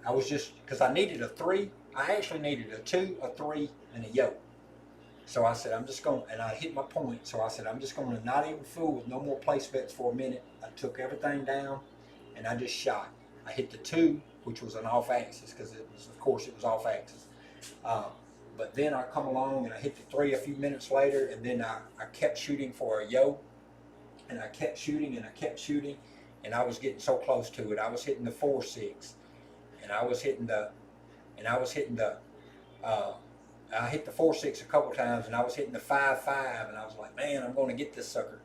I was just, because I needed a 3, I actually needed a 2, a 3, and a yo. So I said, I'm just going, and I hit my point, so I said, I'm just going to not even fool with no more place bets for a minute. I took everything down, and I just shot. I hit the 2, which was an off axis, because it was, of course, it was off axis. But then I come along and I hit the 3 a few minutes later, and then I kept shooting for a yo, and I kept shooting and I kept shooting, and I was getting so close to it. I was hitting the 4-6, and I hit the 4-6 a couple times, and I was hitting the 5-5, and I was like, man, I'm going to get this sucker.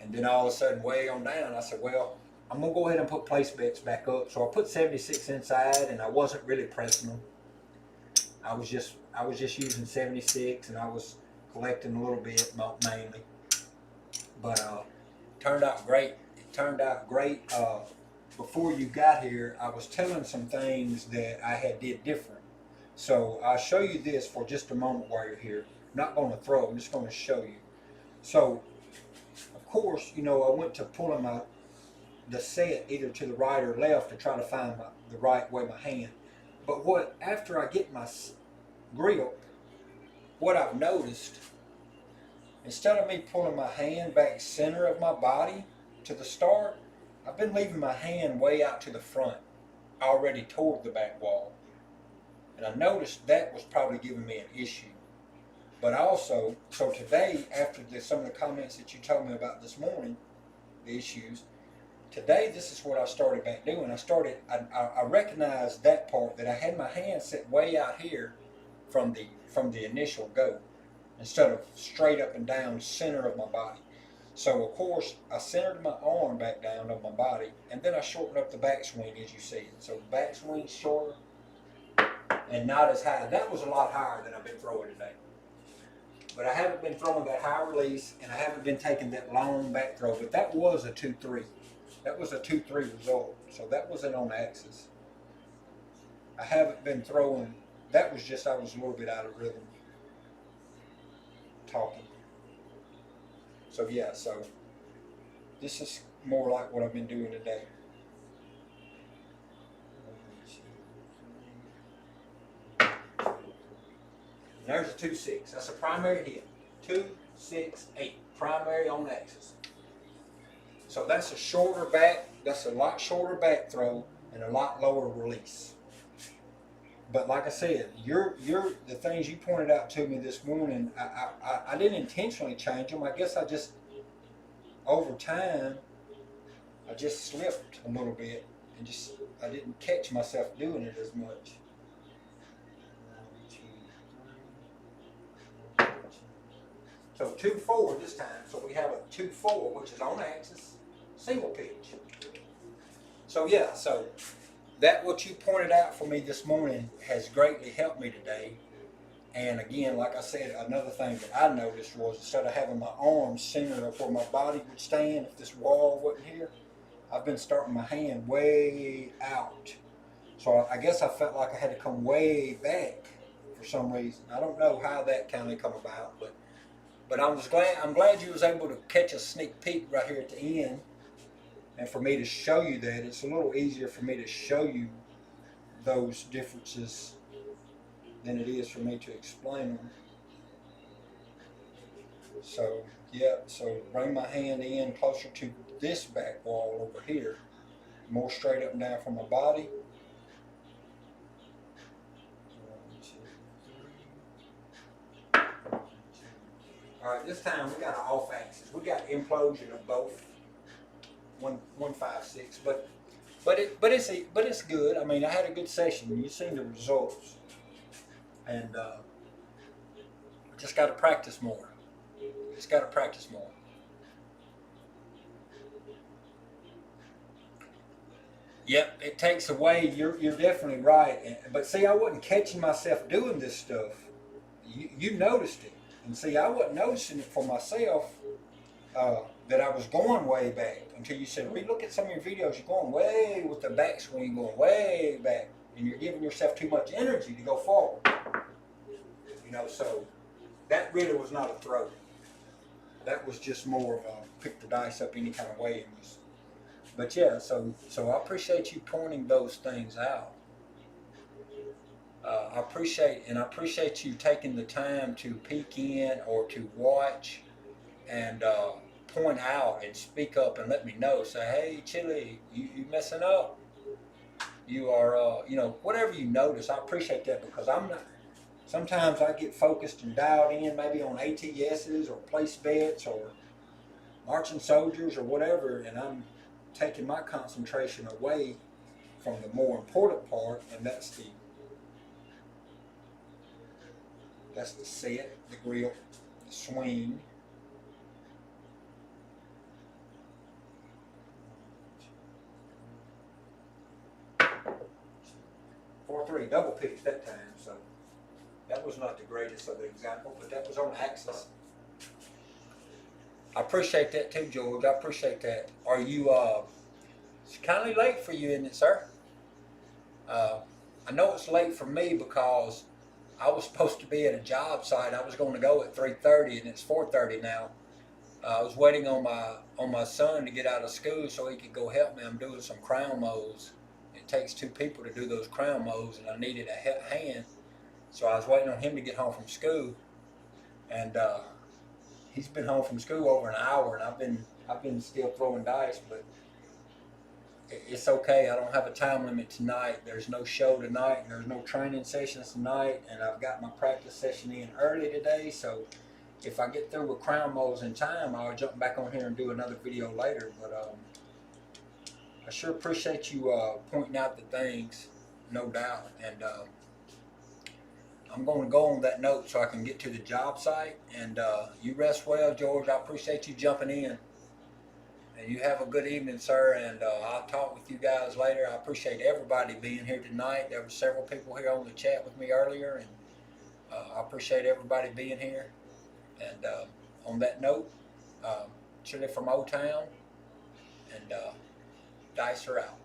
And then all of a sudden, way on down, I said, well, I'm going to go ahead and put place bets back up. So I put 76 inside, and I wasn't really pressing them. I was just using 76, and I was collecting a little bit mainly. But turned out great. It turned out great. Before you got here, I was telling some things that I had did different. So I'll show you this for just a moment while you're here. I'm not going to throw. I'm just going to show you. So, of course, I went to pulling the set either to the right or left to try to find the right way my hand. But after I get my grip, what I've noticed, instead of me pulling my hand back center of my body to the start, I've been leaving my hand way out to the front, already toward the back wall. And I noticed that was probably giving me an issue. But also, so today, after some of the comments that you told me about this morning, the issues, today, this is what I started back doing. I recognized that part, that I had my hand set way out here from the initial go, instead of straight up and down center of my body. So of course, I centered my arm back down of my body, and then I shortened up the backswing as you see it. So the backswing shorter and not as high. That was a lot higher than I've been throwing today. But I haven't been throwing that high release, and I haven't been taking that long back throw. But that was a 2-3. That was a 2-3 result. So that wasn't on axis. I haven't been throwing. That was just, I was a little bit out of rhythm. talking. So yeah, so this is more like what I've been doing today. And there's a 2-6. That's a primary hit. 2-6-8. Primary on axis. So that's a shorter back. That's a lot shorter back throw and a lot lower release. But like I said, the things you pointed out to me this morning, I didn't intentionally change them. I guess I just over time I just slipped a little bit and I didn't catch myself doing it as much. So 2-4 this time. So we have a 2-4, which is on axis, single pitch. So yeah, so that what you pointed out for me this morning has greatly helped me today. And again, like I said, another thing that I noticed was instead of having my arms centered up where my body would stand, if this wall wasn't here, I've been starting my hand way out. So I guess I felt like I had to come way back for some reason. I don't know how that kind of come about, but I'm glad you was able to catch a sneak peek right here at the end, and for me to show you that. It's a little easier for me to show you those differences than it is for me to explain them. So yeah, so bring my hand in closer to this back wall over here, more straight up and down from my body. 1, 2, 3. All right, this time we got an off axis. We got implosion of both 1-5-6, but it's good. I mean, I had a good session. You've seen the results, and just got to practice more. Just got to practice more. Yep, it takes away. You're definitely right. But see, I wasn't catching myself doing this stuff. You noticed it. And see, I wasn't noticing it for myself that I was going way back until you said, look at some of your videos, you're going way with the backswing, going way back, and you're giving yourself too much energy to go forward. You know, so that really was not a throw. That was just more of a pick the dice up any kind of way. But yeah, so I appreciate you pointing those things out. I appreciate you taking the time to peek in or to watch and point out and speak up and let me know. Say, hey, Chili, you messing up. You are, whatever you notice. I appreciate that because I'm not. Sometimes I get focused and dialed in, maybe on ATSs or place bets or marching soldiers or whatever, and I'm taking my concentration away from the more important part, and that's the set, the grip, the swing. Four, 3, double pitch that time, so that was not the greatest of the example, but that was on axis. I appreciate that too, George. I appreciate that. Are you, it's kind of late for you, isn't it, sir? I know it's late for me because I was supposed to be at a job site. I was going to go at 3:30 and it's 4:30 now. I was waiting on my son to get out of school so he could go help me. I'm doing some crown mows. It takes 2 people to do those crown mows, and I needed a hand. So I was waiting on him to get home from school, and he's been home from school over an hour, and I've been still throwing dice, but it's okay. I don't have a time limit tonight. There's no show tonight, and there's no training sessions tonight, and I've got my practice session in early today, so if I get through with crown mows in time, I'll jump back on here and do another video later. But I sure appreciate you pointing out the things, no doubt, and I'm going to go on that note so I can get to the job site. And you rest well, George. I appreciate you jumping in. And you have a good evening, sir. And I'll talk with you guys later. I appreciate everybody being here tonight. There were several people here on the chat with me earlier. And I appreciate everybody being here. And on that note, Chili from O-Town. And Dice are out.